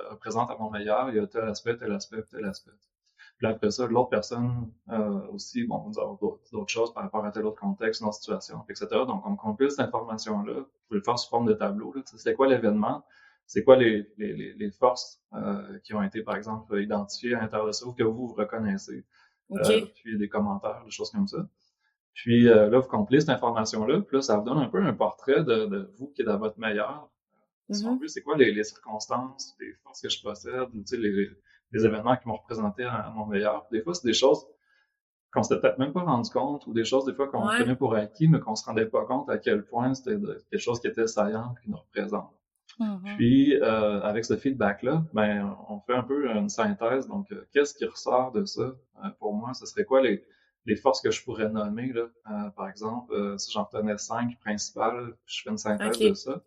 représentent à mon meilleur, il y a tel aspect, tel aspect, tel aspect. Puis après ça, l'autre personne aussi, on va avoir d'autres choses par rapport à tel autre contexte, une autre situation, etc. Donc, on compile cette information-là, vous pouvez le faire sous forme de tableau. C'est quoi l'événement? C'est quoi les forces qui ont été, par exemple, identifiées à l'intérieur de ça ou que vous reconnaissez? Puis des commentaires, des choses comme ça. Puis là, vous compilez cette information-là, puis là, ça vous donne un peu un portrait de vous qui est dans votre meilleur. Si on veut, c'est quoi les circonstances, les forces que je possède, les événements qui m'ont représenté à mon meilleur. Des fois, c'est des choses qu'on s'était peut-être même pas rendu compte, ou des choses, des fois, qu'on prenait pour acquis, mais qu'on se rendait pas compte à quel point c'était quelque chose qui était saillant, qui nous représente. Puis, avec ce feedback-là, on fait un peu une synthèse. Donc, qu'est-ce qui ressort de ça? Pour moi, ce serait quoi les forces que je pourrais nommer, là? Par exemple, si j'en retenais 5 principales, je fais une synthèse de ça.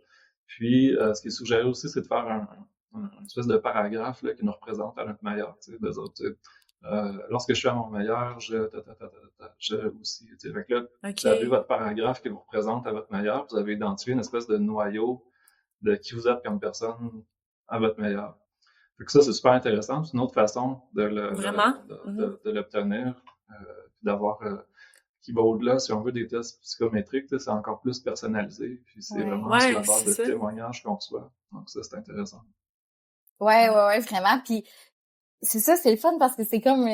Puis, ce qui est suggéré aussi, c'est de faire une espèce de paragraphe là, qui nous représente à notre meilleur. Lorsque je suis à mon meilleur, je aussi. Fait que là, vous avez votre paragraphe qui vous représente à votre meilleur. Vous avez identifié une espèce de noyau de qui vous êtes comme personne à votre meilleur. Fait que ça, c'est super intéressant. C'est une autre façon de l'obtenir, d'avoir qui va au-delà, si on veut, des tests psychométriques, c'est encore plus personnalisé, puis c'est vraiment sur la base de témoignages qu'on reçoit. Donc ça, c'est intéressant. Ouais, vraiment. Puis c'est ça, c'est le fun parce que c'est comme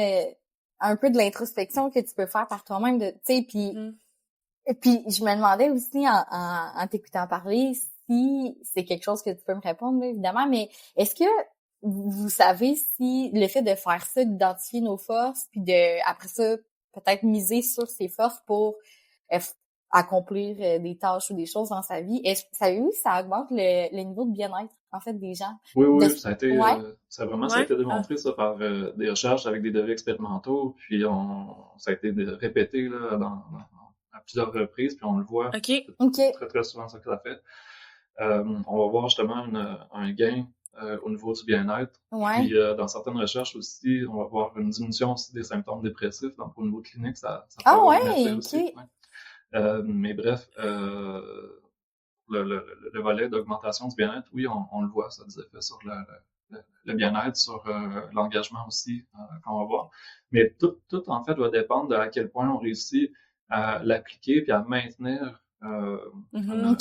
un peu de l'introspection que tu peux faire par toi-même, tu sais, puis puis je me demandais aussi en t'écoutant parler si c'est quelque chose que tu peux me répondre, là, évidemment, mais est-ce que vous savez si le fait de faire ça, d'identifier nos forces, puis après ça, peut-être miser sur ses forces pour accomplir des tâches ou des choses dans sa vie, savez-vous si ça augmente le niveau de bien-être, en fait, des gens? Oui, ça a été ça a été démontré ça par des recherches avec des devis expérimentaux, puis ça a été répété là, à plusieurs reprises, puis on le voit OK. très, très souvent, ça que ça fait. On va voir justement un gain au niveau du bien-être. Ouais. Puis, dans certaines recherches aussi, on va voir une diminution aussi des symptômes dépressifs. Donc, au niveau clinique, ça peut avoir un effet aussi. Ouais. Mais bref, le volet d'augmentation du bien-être, oui, on le voit, ça a des effets sur le bien-être, sur l'engagement aussi, qu'on va voir. Mais tout, en fait, va dépendre de à quel point on réussit à l'appliquer puis à maintenir une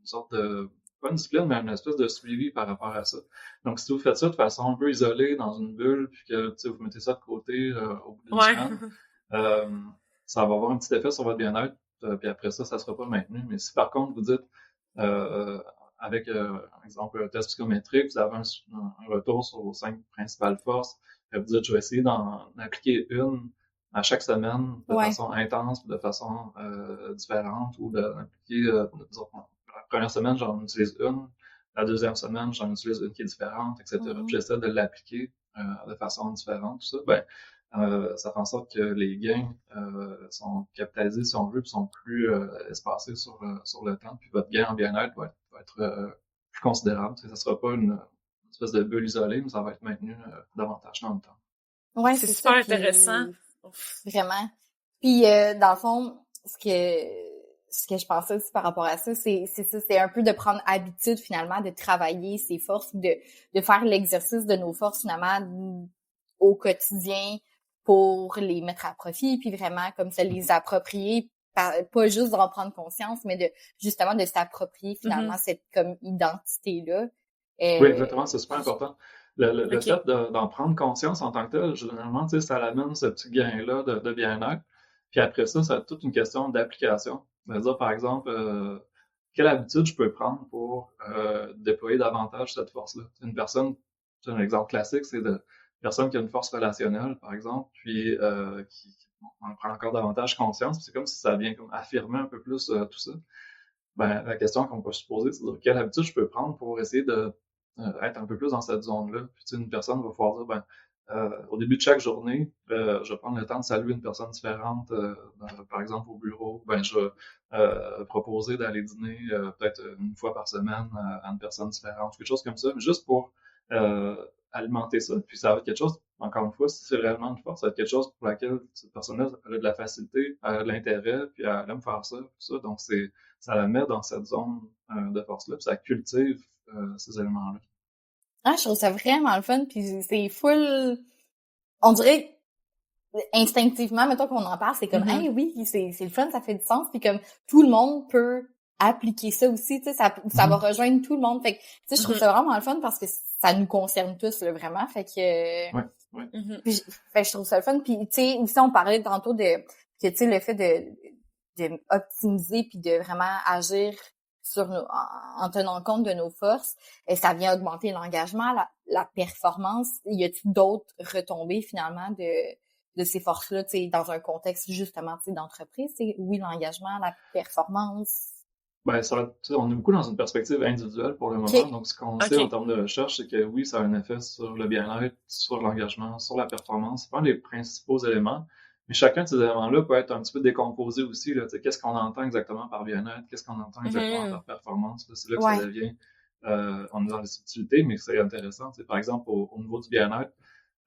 sorte de, pas une discipline, mais une espèce de suivi par rapport à ça. Donc, si vous faites ça de façon un peu isolée, dans une bulle, puis que vous mettez ça de côté au bout d'une semaine, ça va avoir un petit effet sur votre bien-être, puis après ça sera pas maintenu. Mais si par contre, vous dites, avec, par exemple, un test psychométrique, vous avez un retour sur vos 5 principales forces, vous dites, je vais essayer d'en appliquer une à chaque semaine de façon intense, de façon différente, ou d'appliquer, disons, la première semaine, j'en utilise une, la deuxième semaine, j'en utilise une qui est différente, etc. Puis j'essaie de l'appliquer de façon différente, tout ça. Ça fait en sorte que les gains sont capitalisés, si on veut, puis sont plus espacés sur le temps, puis votre gain en bien-être va être plus considérable. Ça ne sera pas une espèce de bulle isolée, mais ça va être maintenu davantage dans le temps. Ouais, c'est super intéressant. Vraiment. Puis, dans le fond, ce que je pensais aussi par rapport à ça, c'est un peu de prendre habitude, finalement, de travailler ses forces, de faire l'exercice de nos forces, finalement, au quotidien, pour les mettre à profit, puis vraiment comme ça les approprier, pas juste d'en prendre conscience, mais justement de s'approprier finalement cette comme identité-là. Oui, exactement, c'est super important. Le fait d'en prendre conscience en tant que tel, généralement, ça amène ce petit gain-là de bien-être. Puis après ça, c'est toute une question d'application. C'est-à-dire, par exemple, quelle habitude je peux prendre pour déployer davantage cette force-là? Une personne, c'est un exemple classique, c'est de personne qui a une force relationnelle, par exemple, puis qui en prend encore davantage conscience, c'est comme si ça vient comme affirmer un peu plus tout ça. La question qu'on peut se poser, c'est de quelle habitude je peux prendre pour essayer de être un peu plus dans cette zone-là. Puis une personne va pouvoir dire, au début de chaque journée, je vais prendre le temps de saluer une personne différente, par exemple au bureau. Je vais proposer d'aller dîner peut-être une fois par semaine à une personne différente, quelque chose comme ça, juste pour alimenter ça. Puis ça va être quelque chose, encore une fois, si c'est réellement une force, ça va être quelque chose pour laquelle cette personne-là a de la facilité, a de l'intérêt, puis elle aime faire ça, tout ça. Donc ça la met dans cette zone de force-là, puis ça cultive ces éléments-là. Ah, je trouve ça vraiment le fun, puis c'est full... On dirait instinctivement, mettons qu'on en parle, c'est comme hey, oui, c'est le fun, ça fait du sens, puis comme tout le monde peut appliquer ça aussi, tu sais, ça va rejoindre tout le monde. Fait que, tu sais, je trouve ça vraiment le fun parce que ça nous concerne tous, là, vraiment. Fait que... Puis, je trouve ça le fun. Puis, tu sais, aussi, on parlait tantôt que, tu sais, le fait de optimiser puis de vraiment agir sur en tenant compte de nos forces, et ça vient augmenter l'engagement, la performance. Y a-t-il d'autres retombées, finalement, de ces forces-là, tu sais, dans un contexte, justement, tu sais, d'entreprise? Oui, l'engagement, la performance... on est beaucoup dans une perspective individuelle pour le moment. Donc, ce qu'on sait en termes de recherche, c'est que oui, ça a un effet sur le bien-être, sur l'engagement, sur la performance. C'est pas les principaux éléments. Mais chacun de ces éléments-là peut être un petit peu décomposé aussi. Qu'est-ce qu'on entend exactement par bien-être? Qu'est-ce qu'on entend exactement par performance? C'est là que ça devient... on est dans les subtilités, mais c'est intéressant. Par exemple, au niveau du bien-être,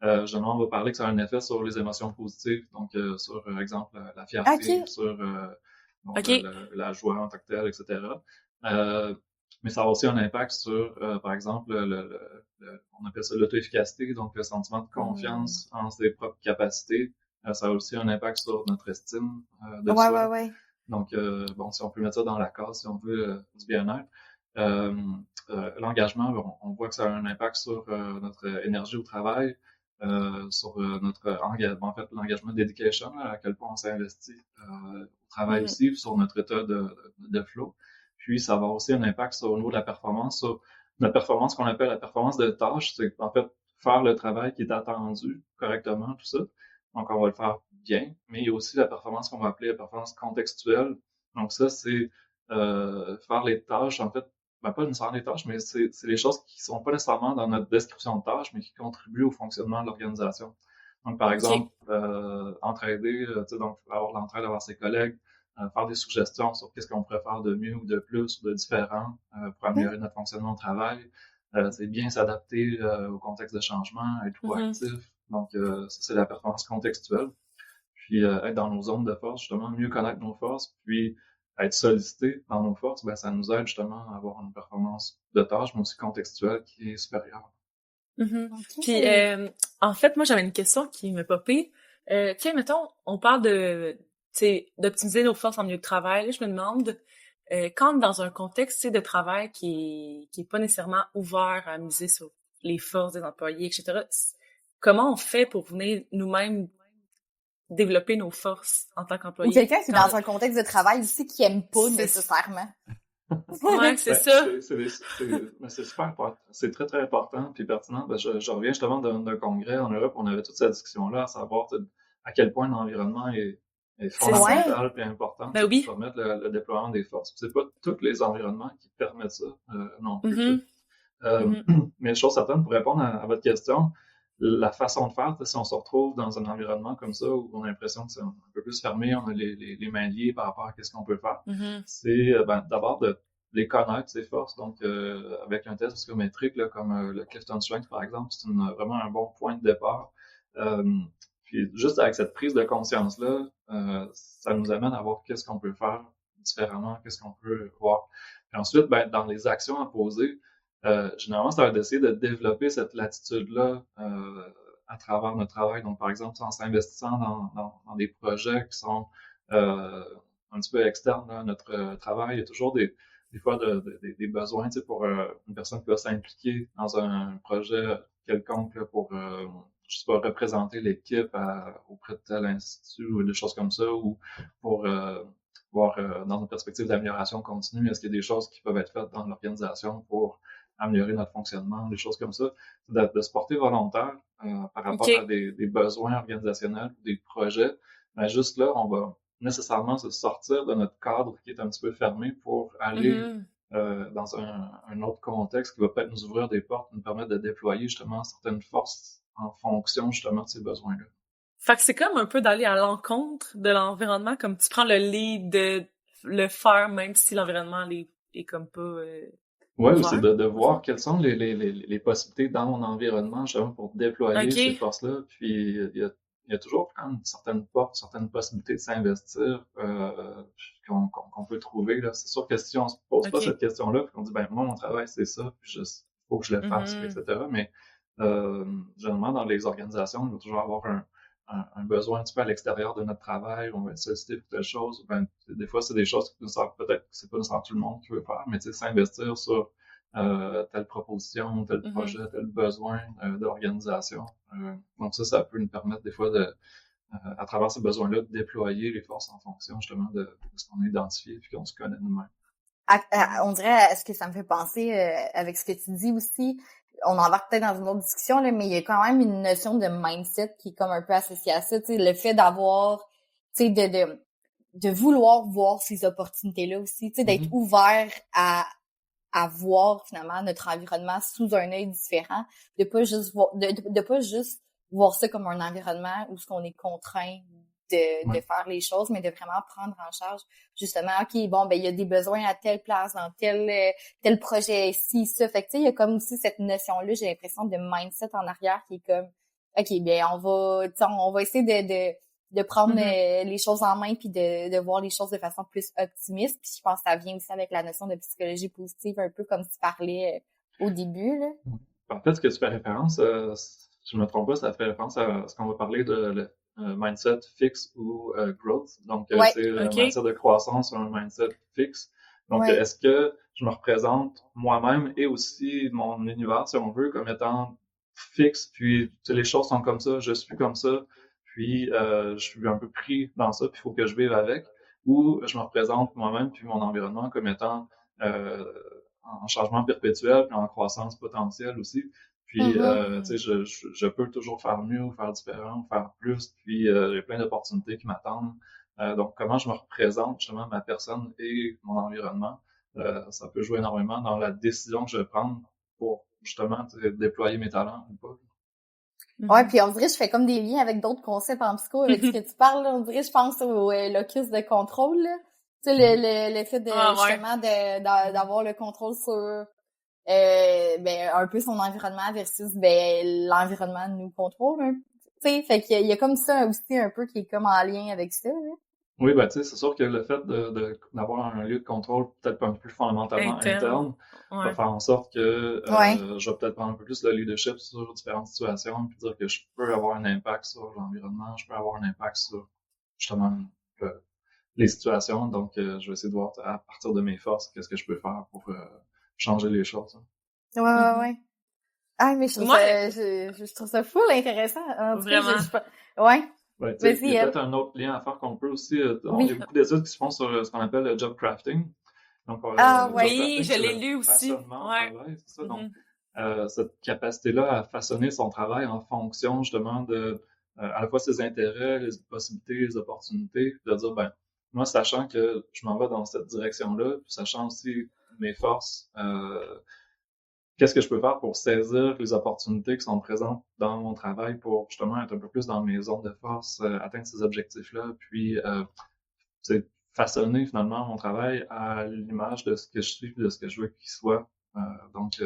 généralement, on va parler que ça a un effet sur les émotions positives. Donc, sur, par exemple, la fierté, sur... la joie en tant que telle, etc. Mais ça a aussi un impact sur, par exemple, on appelle ça l'auto-efficacité, donc le sentiment de confiance en ses propres capacités. Ça a aussi un impact sur notre estime de soi. Donc, si on peut mettre ça dans la case, si on veut, du bien-être. L'engagement, on voit que ça a un impact sur notre énergie au travail, sur notre engagement, en fait, l'engagement dedication, à quel point on s'investit au travail aussi, sur notre état de flow. Puis, ça va avoir aussi un impact au niveau de la performance, sur notre performance qu'on appelle la performance de tâche, c'est en fait faire le travail qui est attendu correctement, tout ça. Donc, on va le faire bien, mais il y a aussi la performance qu'on va appeler la performance contextuelle. Donc, ça, c'est faire les tâches, en fait, pas nécessairement les tâches, mais c'est les choses qui sont pas nécessairement dans notre description de tâches, mais qui contribuent au fonctionnement de l'organisation. Donc, par exemple, entraider, donc avoir l'entraide avec ses collègues, faire des suggestions sur qu'est-ce qu'on pourrait faire de mieux ou de plus ou de différent pour améliorer notre fonctionnement au travail. C'est bien s'adapter au contexte de changement, être proactif. Donc, ça, c'est la performance contextuelle. Puis, être dans nos zones de force, justement, mieux connaître nos forces, puis être sollicité dans nos forces, ben, ça nous aide justement à avoir une performance de tâche, mais aussi contextuelle qui est supérieure. Puis, en fait, moi, j'avais une question qui me popait. Tiens, mettons, on parle d'optimiser nos forces en milieu de travail. Là, je me demande, quand dans un contexte, de travail qui est pas nécessairement ouvert à miser sur les forces des employés, etc., comment on fait pour venir nous-mêmes développer nos forces en tant qu'employés? Ou quelqu'un qui est dans un contexte de travail aussi qui aime pas nécessairement. Ouais, c'est ça. C'est super important. C'est très, très important puis pertinent. Ben, je reviens justement d'un congrès en Europe, on avait toute cette discussion-là, à savoir à quel point l'environnement est fondamental et important pour permettre le déploiement des forces. C'est pas tous les environnements qui permettent ça non plus. Mais chose certaine, pour répondre à votre question, la façon de faire, si on se retrouve dans un environnement comme ça où on a l'impression que c'est un peu plus fermé, on a les mains liées par rapport à ce qu'on peut faire, c'est d'abord de les connaître, ses forces. Donc, avec un test psychométrique là, comme le Clifton Strength, par exemple, c'est vraiment un bon point de départ. Puis juste avec cette prise de conscience-là, ça nous amène à voir qu'est-ce qu'on peut faire différemment, qu'est-ce qu'on peut voir. Puis ensuite, dans les actions à poser, généralement, ça va d'essayer de développer cette latitude-là à travers notre travail. Donc, par exemple, en s'investissant dans des projets qui sont un petit peu externes à notre travail, il y a toujours des fois des besoins pour une personne qui va s'impliquer dans un projet quelconque là, pour, je sais pas, représenter l'équipe auprès de tel institut ou des choses comme ça, ou pour voir dans une perspective d'amélioration continue, est-ce qu'il y a des choses qui peuvent être faites dans l'organisation pour améliorer notre fonctionnement, des choses comme ça, de se porter volontaire par rapport à des besoins organisationnels ou des projets. Mais juste là, on va nécessairement se sortir de notre cadre qui est un petit peu fermé pour aller dans un autre contexte qui va peut-être nous ouvrir des portes, nous permettre de déployer justement certaines forces en fonction justement de ces besoins-là. Fait que c'est comme un peu d'aller à l'encontre de l'environnement, comme tu prends le lead de le faire même si l'environnement est comme pas... Oui, c'est de voir quelles sont les possibilités dans mon environnement justement pour déployer ces forces-là. Puis il y a toujours quand même certaines portes, certaines possibilités de s'investir qu'on peut trouver. Là. C'est sûr que si on se pose pas cette question-là, puis qu'on dit moi mon travail c'est ça, puis faut que je le fasse, etc. Mais généralement dans les organisations, il va toujours avoir un besoin un petit peu à l'extérieur de notre travail, on va être sollicité pour telle chose. Des fois, c'est des choses qui peut-être que c'est pas nécessairement tout le monde qui veut faire, mais s'investir sur telle proposition, tel projet, tel besoin d'organisation. Donc ça peut nous permettre des fois à travers ces besoins-là, de déployer les forces en fonction justement de ce qu'on a identifié et qu'on se connaît nous-mêmes. On dirait à ce que ça me fait penser avec ce que tu dis aussi. On en va peut-être dans une autre discussion, là, mais il y a quand même une notion de mindset qui est comme un peu associée à ça. Le fait d'avoir, de vouloir voir ces opportunités-là aussi, d'être ouvert à voir finalement notre environnement sous un œil différent, de pas juste voir ça comme un environnement où ce qu'on est contraint de faire les choses, mais de vraiment prendre en charge justement, il y a des besoins à telle place, dans tel projet ici, ça. Fait que il y a comme aussi cette notion-là, j'ai l'impression de mindset en arrière qui est comme on va essayer de prendre les choses en main puis de voir les choses de façon plus optimiste. Puis je pense que ça vient aussi avec la notion de psychologie positive, un peu comme tu parlais au début, là. En fait, ce que tu fais référence, si je me trompe pas, ça fait référence à ce qu'on va parler de mindset fixe ou growth. Donc, c'est un mindset de croissance ou un mindset fixe. Donc, est-ce que je me représente moi-même et aussi mon univers, si on veut, comme étant fixe, puis les choses sont comme ça, je suis comme ça, puis je suis un peu pris dans ça, puis il faut que je vive avec, ou je me représente moi-même puis mon environnement comme étant en changement perpétuel, puis en croissance potentielle aussi. Puis, je peux toujours faire mieux, ou faire différent, ou faire plus. Puis, il y a plein d'opportunités qui m'attendent. Donc, comment je me représente justement ma personne et mon environnement, ça peut jouer énormément dans la décision que je vais prendre pour justement déployer mes talents ou pas. Ouais, puis on dirait je fais comme des liens avec d'autres concepts en psycho avec ce que tu parles, là. On dirait je pense au locus de contrôle, là. Tu sais, le fait de justement d'avoir le contrôle sur un peu son environnement versus l'environnement nous contrôle, hein. Tu sais, fait qu'il y a comme ça aussi un peu qui est comme en lien avec ça, là. Oui, ben, tu sais, c'est sûr que le fait d'avoir un lieu de contrôle peut-être un peu plus fondamentalement interne va faire en sorte que je vais peut-être prendre un peu plus le leadership sur différentes situations, puis dire que je peux avoir un impact sur l'environnement, je peux avoir un impact sur justement les situations. Donc, je vais essayer de voir à partir de mes forces, qu'est-ce que je peux faire pour changer les choses, hein. Ouais. Ah, mais je trouve ça full intéressant. En tout cas, ouais. Ouais, il y a peut-être un autre lien à faire qu'on peut aussi. Il y a beaucoup d'études qui se font sur ce qu'on appelle le job crafting. Donc, oui, je l'ai lu aussi. Ouais. C'est ça. Donc, cette capacité-là à façonner son travail en fonction justement de à la fois ses intérêts, les possibilités, les opportunités, de dire ben moi, sachant que je m'en vais dans cette direction-là, puis sachant aussi mes forces, qu'est-ce que je peux faire pour saisir les opportunités qui sont présentes dans mon travail pour justement être un peu plus dans mes zones de force, atteindre ces objectifs-là, puis c'est façonner finalement mon travail à l'image de ce que je suis, de ce que je veux qu'il soit. Donc,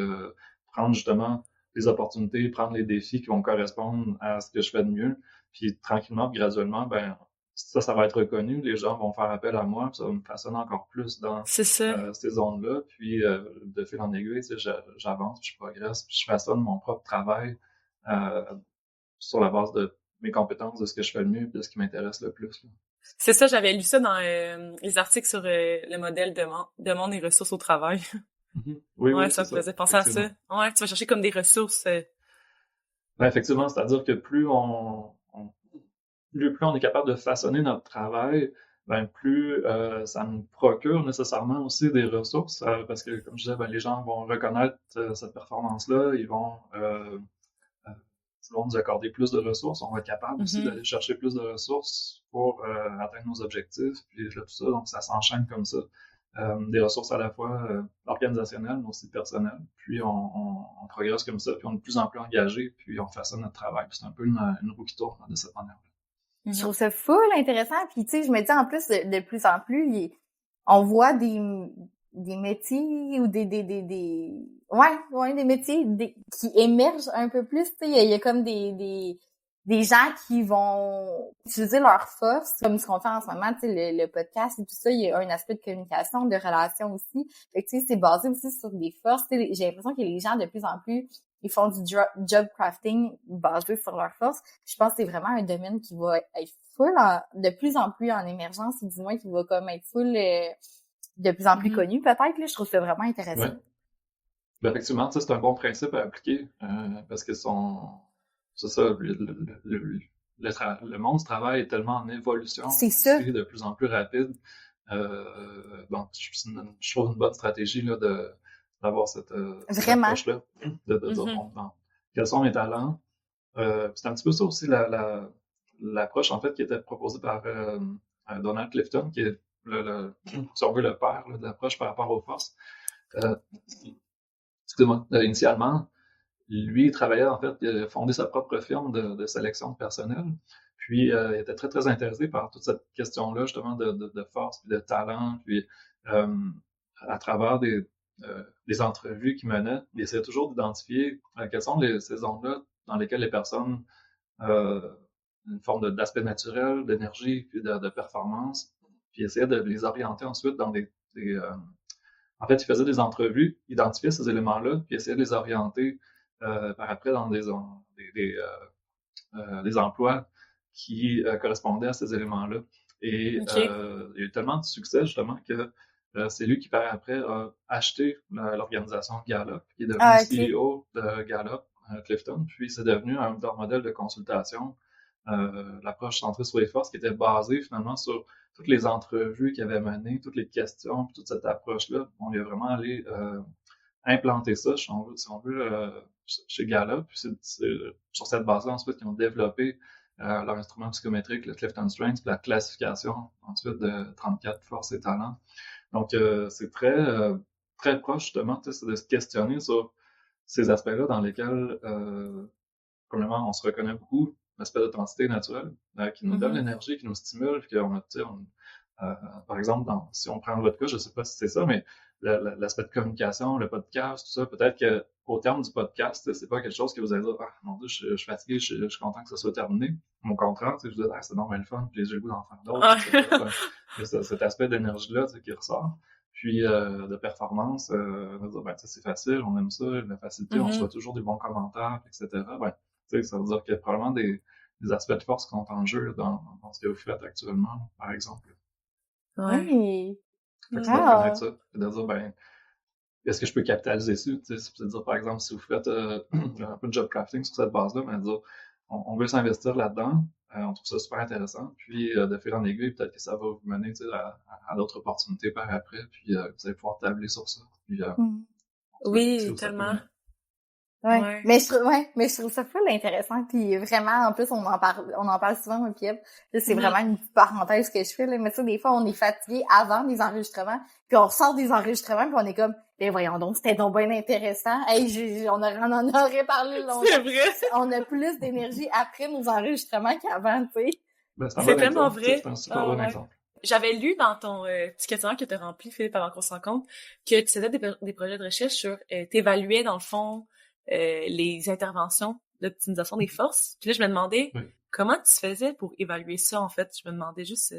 prendre justement les opportunités, prendre les défis qui vont correspondre à ce que je fais de mieux, puis tranquillement, graduellement, ben ça va être reconnu, les gens vont faire appel à moi, puis ça va me façonner encore plus dans ces zones-là, puis de fil en aiguille, tu sais, j'avance, je progresse, puis je façonne mon propre travail sur la base de mes compétences, de ce que je fais le mieux, de ce qui m'intéresse le plus, là. C'est ça, j'avais lu ça dans les articles sur le modèle demande et ressources au travail. Oui, ça me faisait penser à ça. Ouais, tu vas chercher comme des ressources. Ouais, effectivement, c'est-à-dire que plus on est capable de façonner notre travail, ben plus ça nous procure nécessairement aussi des ressources, parce que, comme je disais, ben, les gens vont reconnaître cette performance-là, ils vont nous accorder plus de ressources, on va être capable aussi d'aller chercher plus de ressources pour atteindre nos objectifs, puis là, tout ça, donc ça s'enchaîne comme ça. Des ressources à la fois organisationnelles, mais aussi personnelles. Puis on progresse comme ça, puis on est de plus en plus engagé, puis on façonne notre travail. Puis c'est un peu une roue qui tourne de cette manière-là. Je trouve ça full intéressant. Puis tu sais, je me dis en plus de plus en plus, on voit des métiers ou des métiers qui émergent un peu plus. Tu sais, il y a comme des gens qui vont utiliser leurs forces, comme ce qu'on fait en ce moment, tu sais, le podcast et tout ça, il y a un aspect de communication, de relation aussi. Fait que tu sais, c'est basé aussi sur des forces. Tu sais, j'ai l'impression que les gens de plus en plus ils font du job crafting basé sur leurs forces. Je pense que c'est vraiment un domaine qui va être full de plus en plus en émergence, ou du moins qui va comme être full de plus en plus connu peut-être. Là, je trouve ça vraiment intéressant. Ouais. Ben, effectivement, c'est un bon principe à appliquer parce que c'est ça, le monde du travail est tellement en évolution, c'est ça. de plus en plus rapide. Donc, je trouve une bonne stratégie là d'avoir cette approche-là, de dire bon, quels sont mes talents. C'est un petit peu ça aussi l'approche en fait qui était proposée par Donald Clifton, qui est si on veut le père là, de l'approche par rapport aux forces. Excusez-moi, initialement, lui, il travaillait en fait, il a fondé sa propre firme de sélection de personnel. Puis, il était très, très intéressé par toute cette question-là, justement, de force, puis de talent. Puis, à travers des entrevues qu'il menait, il essayait toujours d'identifier quelles sont ces zones-là dans lesquelles les personnes une forme d'aspect naturel, d'énergie, puis de performance. Puis, il essayait de les orienter ensuite dans en fait, il faisait des entrevues, identifiait ces éléments-là, puis essayait de les orienter par après dans des emplois qui correspondaient à ces éléments-là. Et il y a eu tellement de succès, justement, que c'est lui qui, par après, a acheté l'organisation Gallup, qui est devenu CEO de Gallup, Clifton, puis c'est devenu leur modèle de consultation, l'approche centrée sur les forces, qui était basée finalement sur toutes les entrevues qu'il avait menées, toutes les questions, puis toute cette approche-là. On lui a vraiment allé implanter ça, si on veut, chez Gallup. Puis c'est sur cette base-là, ensuite, qu'ils ont développé leur instrument psychométrique, le Clifton Strengths, puis la classification, ensuite, de 34 forces et talents. Donc, c'est très proche, justement, c'est de se questionner sur ces aspects-là dans lesquels premièrement, on se reconnaît beaucoup, l'aspect d'authenticité naturelle, qui nous donne Mhm. l'énergie, qui nous stimule, puis qu'on a, tu sais, par exemple, si on prend votre cas, je sais pas si c'est ça, mais l'aspect de communication, le podcast, tout ça, peut-être que au terme du podcast, c'est pas quelque chose que vous allez dire, ah, mon Dieu, je suis fatigué, je suis content que ça soit terminé. Au contraire, tu sais, je dis, ah, c'est normal le fun, puis j'ai le goût d'en faire d'autres, Ah. puis c'est ça. Il y a cet aspect d'énergie-là, tu sais, qui ressort. Puis, de performance, de dire, ben, tu sais, c'est facile, on aime ça, la facilité, on reçoit Mhm. toujours des bons commentaires, etc. Ben, tu sais, ça veut dire qu'il y a probablement des aspects de force qui sont en jeu dans ce que vous faites actuellement, par exemple. Ouais. Oui. Fait que c'est de reconnaître Ah. ça, et de dire, ben, est-ce que je peux capitaliser dessus? Tu sais, c'est de dire, par exemple, si vous faites un peu de job crafting sur cette base-là, ben, de dire, on veut s'investir là-dedans, on trouve ça super intéressant, puis de fil en aiguille, peut-être que ça va vous mener tu sais, à d'autres opportunités par après, puis vous allez pouvoir tabler sur ça. Puis, Mhm. en tout cas, si Oui, ça peut tellement. mener. Ouais. Ouais. Mais je trouve ça full intéressant. Puis vraiment, en plus, on en parle souvent au Piep. Là, c'est vraiment une petite parenthèse que je fais, là. Mais tu sais, des fois, on est fatigué avant les enregistrements. Puis on ressort des enregistrements, puis on est comme, ben voyons donc, c'était donc bien intéressant. Hey, on en aurait parlé longtemps. C'est vrai. On a plus d'énergie après nos enregistrements qu'avant, tu sais. Ben, c'est un C'est bon tellement exemple. vrai. C'est un super Ah bon ouais. exemple. J'avais lu dans ton petit questionnaire que tu as rempli, Philippe, avant qu'on se rencontre, que tu faisais des projets de recherche sur, t'évaluais dans le fond les interventions d'optimisation des forces. Puis là, je me demandais Oui. comment tu faisais pour évaluer ça, en fait. Je me demandais juste,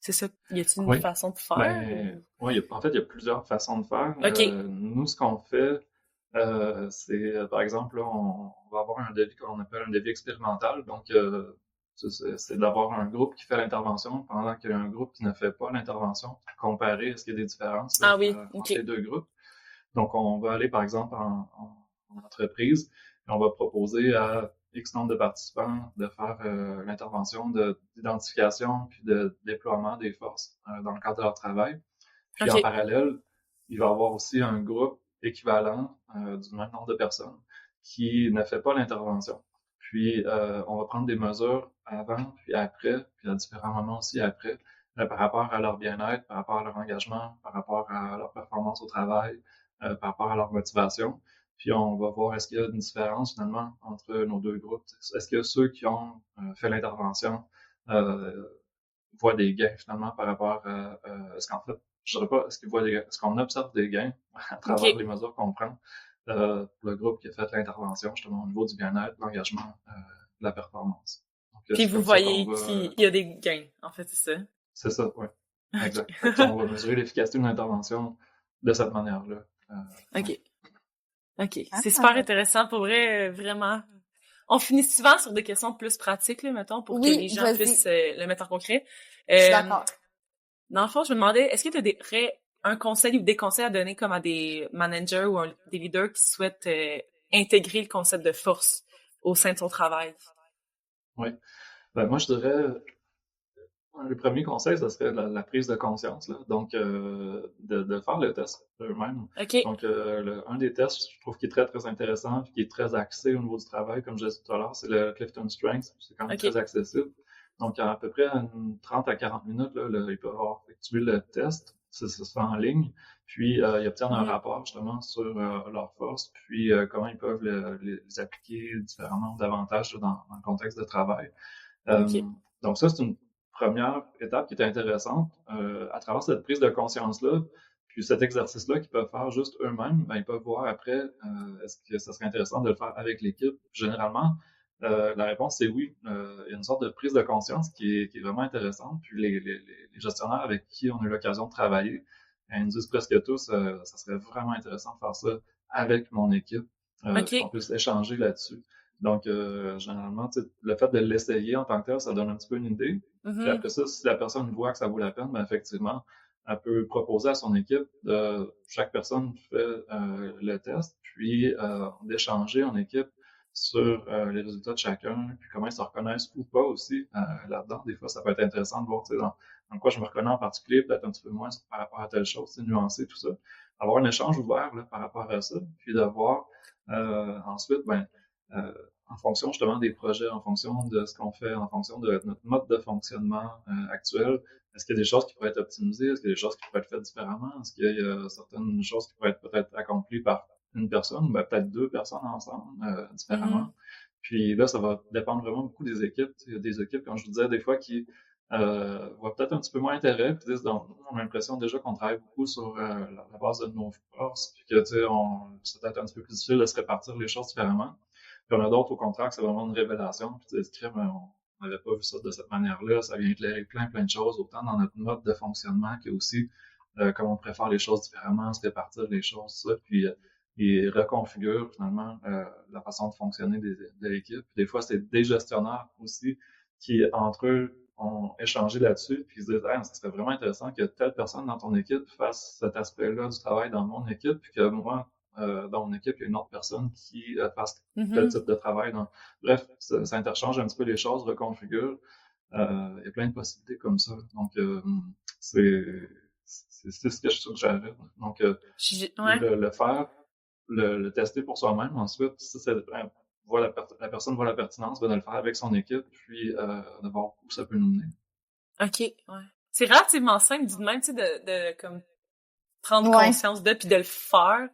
c'est ça, y a-t-il une Oui. façon de faire? Ben, oui, en fait, il y a plusieurs façons de faire. OK. Nous, ce qu'on fait, c'est, par exemple, là, on va avoir un devis qu'on appelle un devis expérimental. Donc, c'est d'avoir un groupe qui fait l'intervention pendant qu'il y a un groupe qui ne fait pas l'intervention, comparer est-ce qu'il y a des différences là, Ah oui, entre OK. les deux groupes. Donc, on va aller, par exemple, en entreprise et on va proposer à X nombre de participants de faire l'intervention d'identification puis de déploiement des forces dans le cadre de leur travail. Puis en OK. parallèle, il va y avoir aussi un groupe équivalent du même nombre de personnes qui ne fait pas l'intervention. Puis on va prendre des mesures avant, puis après, puis à différents moments aussi après, par rapport à leur bien-être, par rapport à leur engagement, par rapport à leur performance au travail, par rapport à leur motivation. Puis on va voir est-ce qu'il y a une différence finalement entre nos deux groupes. Est-ce que ceux qui ont fait l'intervention euh, voient des gains finalement par rapport à est-ce qu'en fait, je dirais pas est-ce qu'ils voient des gains, est-ce qu'on observe des gains à travers OK. les mesures qu'on prend pour le groupe qui a fait l'intervention justement au niveau du bien-être, de l'engagement, de la performance. Donc Puis c'est vous comme ça qu'on voyez va qu'il y a des gains, en fait, c'est ça. c'est ça, ouais. OK. Exact. Fait que, on va mesurer l'efficacité d'une intervention de cette manière-là. Ouais. OK. OK. C'est super Ah. intéressant, pour vrai, vraiment. On finit souvent sur des questions plus pratiques, là, mettons, pour que Oui, les gens vas-y. puissent le mettre en concret. Je suis d'accord. Dans le fond, je me demandais, est-ce que tu aurais un conseil ou des conseils à donner comme à des managers ou des leaders qui souhaitent intégrer le concept de force au sein de son travail? Oui. Ben, moi, je dirais, le premier conseil, ce serait la prise de conscience, là. Donc, de faire le test eux-mêmes. OK. Donc, un des tests, je trouve qui est très, très intéressant, puis qui est très axé au niveau du travail, comme je disais tout à l'heure, c'est le Clifton Strengths. C'est quand même OK. très accessible. Donc, à peu près 30 à 40 minutes, là, ils peuvent avoir effectué le test. Ça se fait en ligne. Puis, ils obtiennent un rapport, justement, sur leurs forces, puis comment ils peuvent les appliquer différemment davantage dans le contexte de travail. OK. Donc ça, c'est une première étape qui est intéressante. À travers cette prise de conscience-là, puis cet exercice-là qu'ils peuvent faire juste eux-mêmes, ben, ils peuvent voir après, est-ce que ça serait intéressant de le faire avec l'équipe? Généralement, la réponse c'est oui. Il y a une sorte de prise de conscience qui est vraiment intéressante. Puis les gestionnaires avec qui on a eu l'occasion de travailler, ils nous disent presque tous, ça serait vraiment intéressant de faire ça avec mon équipe, puis qu'on OK. puisse échanger là-dessus. Donc, généralement, le fait de l'essayer en tant que tel, ça donne un petit peu une idée. Puis après ça, si la personne voit que ça vaut la peine, ben effectivement, elle peut proposer à son équipe chaque personne fait le test, puis d'échanger en équipe sur les résultats de chacun, puis comment ils se reconnaissent ou pas aussi là-dedans. Des fois, ça peut être intéressant de voir dans quoi je me reconnais en particulier, peut-être un petit peu moins par rapport à telle chose, nuancer tout ça. Avoir un échange ouvert là, par rapport à ça, puis de voir ensuite, ben, en fonction justement des projets, en fonction de ce qu'on fait, en fonction de notre mode de fonctionnement actuel, est-ce qu'il y a des choses qui pourraient être optimisées? Est-ce qu'il y a des choses qui pourraient être faites différemment? Est-ce qu'il y a certaines choses qui pourraient être peut-être accomplies par une personne ou ben, peut-être deux personnes ensemble différemment? Puis là, ça va dépendre vraiment beaucoup des équipes. Il y a des équipes, comme je vous disais, des fois qui voient peut-être un petit peu moins intérêt, puis disent, donc, on a l'impression déjà qu'on travaille beaucoup sur la base de nos forces, puis que c'est peut-être un petit peu plus difficile de se répartir les choses différemment. Puis on a d'autres, au contraire, que c'est vraiment une révélation, puis tu dis, on n'avait pas vu ça de cette manière-là, ça vient éclairer plein de choses, autant dans notre mode de fonctionnement que aussi comment on préfère les choses différemment, se répartir les choses, tout ça, puis ils reconfigurent finalement la façon de fonctionner de l'équipe. Puis des fois, c'est des gestionnaires aussi qui, entre eux, ont échangé là-dessus, puis ils se disent « ce serait vraiment intéressant que telle personne dans ton équipe fasse cet aspect-là du travail dans mon équipe, puis que moi, dans mon équipe, il y a une autre personne qui fasse tel type de travail. » Bref, ça interchange un petit peu les choses, reconfigure. Il y a plein de possibilités comme ça. Donc, c'est ce que je suggérerais. Donc, le faire, le tester pour soi-même. Ensuite, si la personne voit la pertinence, de le faire avec son équipe, puis de voir où ça peut nous mener. OK, ouais. C'est relativement simple, dit de même, tu sais, de comme prendre conscience de, puis de le faire.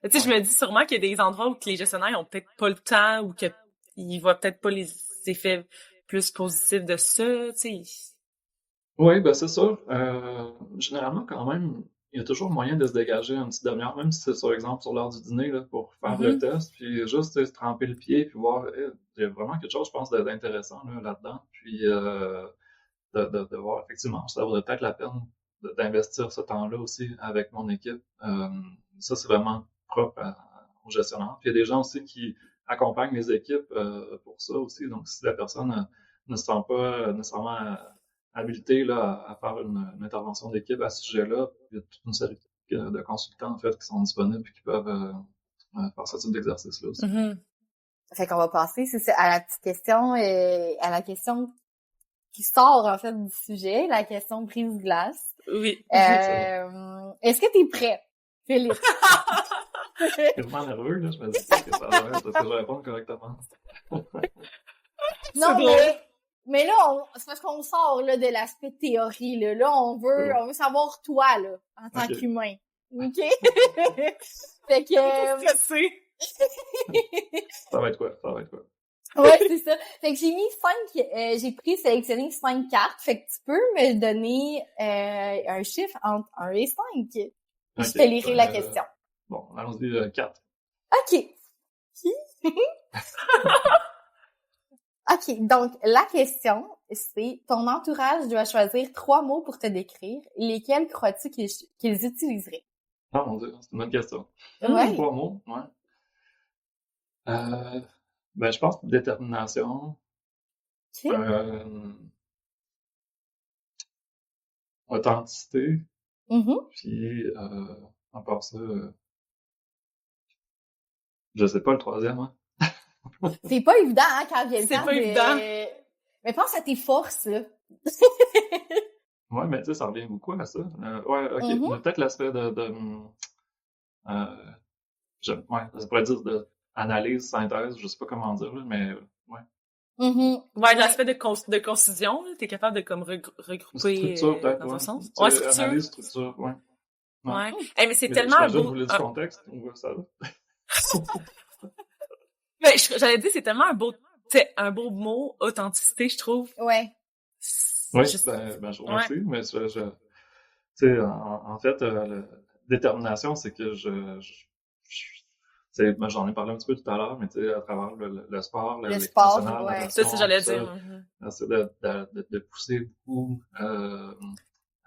Tu sais, je me dis sûrement qu'il y a des endroits où les gestionnaires ont peut-être pas le temps, ou qu'ils voient peut-être pas les effets plus positifs de ça, tu sais. Oui, ben c'est sûr. Généralement, quand même, il y a toujours moyen de se dégager un petit demi-heure, même si c'est, par exemple, sur l'heure du dîner, là, pour faire le test, puis juste se tremper le pied, puis voir, il y a vraiment quelque chose, je pense, d'intéressant là-dedans, puis de voir, effectivement, ça vaudrait peut-être la peine d'investir ce temps-là aussi avec mon équipe. Ça, c'est vraiment propre aux gestionnaires. Puis il y a des gens aussi qui accompagnent les équipes pour ça aussi, donc si la personne ne se sent pas nécessairement habilité là, à faire une intervention d'équipe à ce sujet-là. Il y a toute une série de consultants en fait qui sont disponibles et qui peuvent faire ce type d'exercice-là aussi. Fait qu'on va passer à la petite question, à la question qui sort en fait du sujet, la question brise-glace. Oui. Est-ce que t'es prêt, Philippe? Je suis tellement nerveux, là, je me dis que ça va être, est-ce que je vais répondre correctement? Non, mais là, c'est parce qu'on sort là, de l'aspect théorie. Là, on veut savoir toi, là, en tant qu'humain. OK? Fait que... Ça va être quoi? Ouais, c'est ça. Fait que j'ai sélectionné 5 cartes. Fait que tu peux me donner un chiffre entre 1 et 5. Puis je te lirai la question. Bon, allons-y, 4. OK. OK, donc la question, c'est ton entourage doit choisir 3 mots pour te décrire. Lesquels crois-tu qu'ils utiliseraient? Ah mon Dieu, c'est une bonne question. Ouais. 3 mots, ouais. Ben, je pense détermination. Okay. Authenticité. Puis, à part ça, je sais pas le troisième, hein. C'est pas évident, hein, quand vient le temps. C'est pas évident. Mais pense à tes forces, là. Ouais, mais tu sais, ça revient beaucoup à ça. Ouais, ok. Mais peut-être l'aspect ça pourrait dire de analyse, synthèse, je sais pas comment dire, là, mais ouais. Ouais, l'aspect de concision, t'es capable de comme regrouper structure, peut-être, dans un sens. Ouais, structure. Analyse, structure, ouais. Hey, mais c'est tellement un beau... Vous voulez du contexte, on voit ça là. Ben, j'allais dire, c'est tellement un beau mot, authenticité, je trouve. Ouais. Oui, ben, je vous remercie, mais tu sais, en fait, détermination, c'est que j'en ai parlé un petit peu tout à l'heure, mais tu sais, à travers le sport, le sport, ouais. Ça, c'est j'allais dire. C'est de pousser beaucoup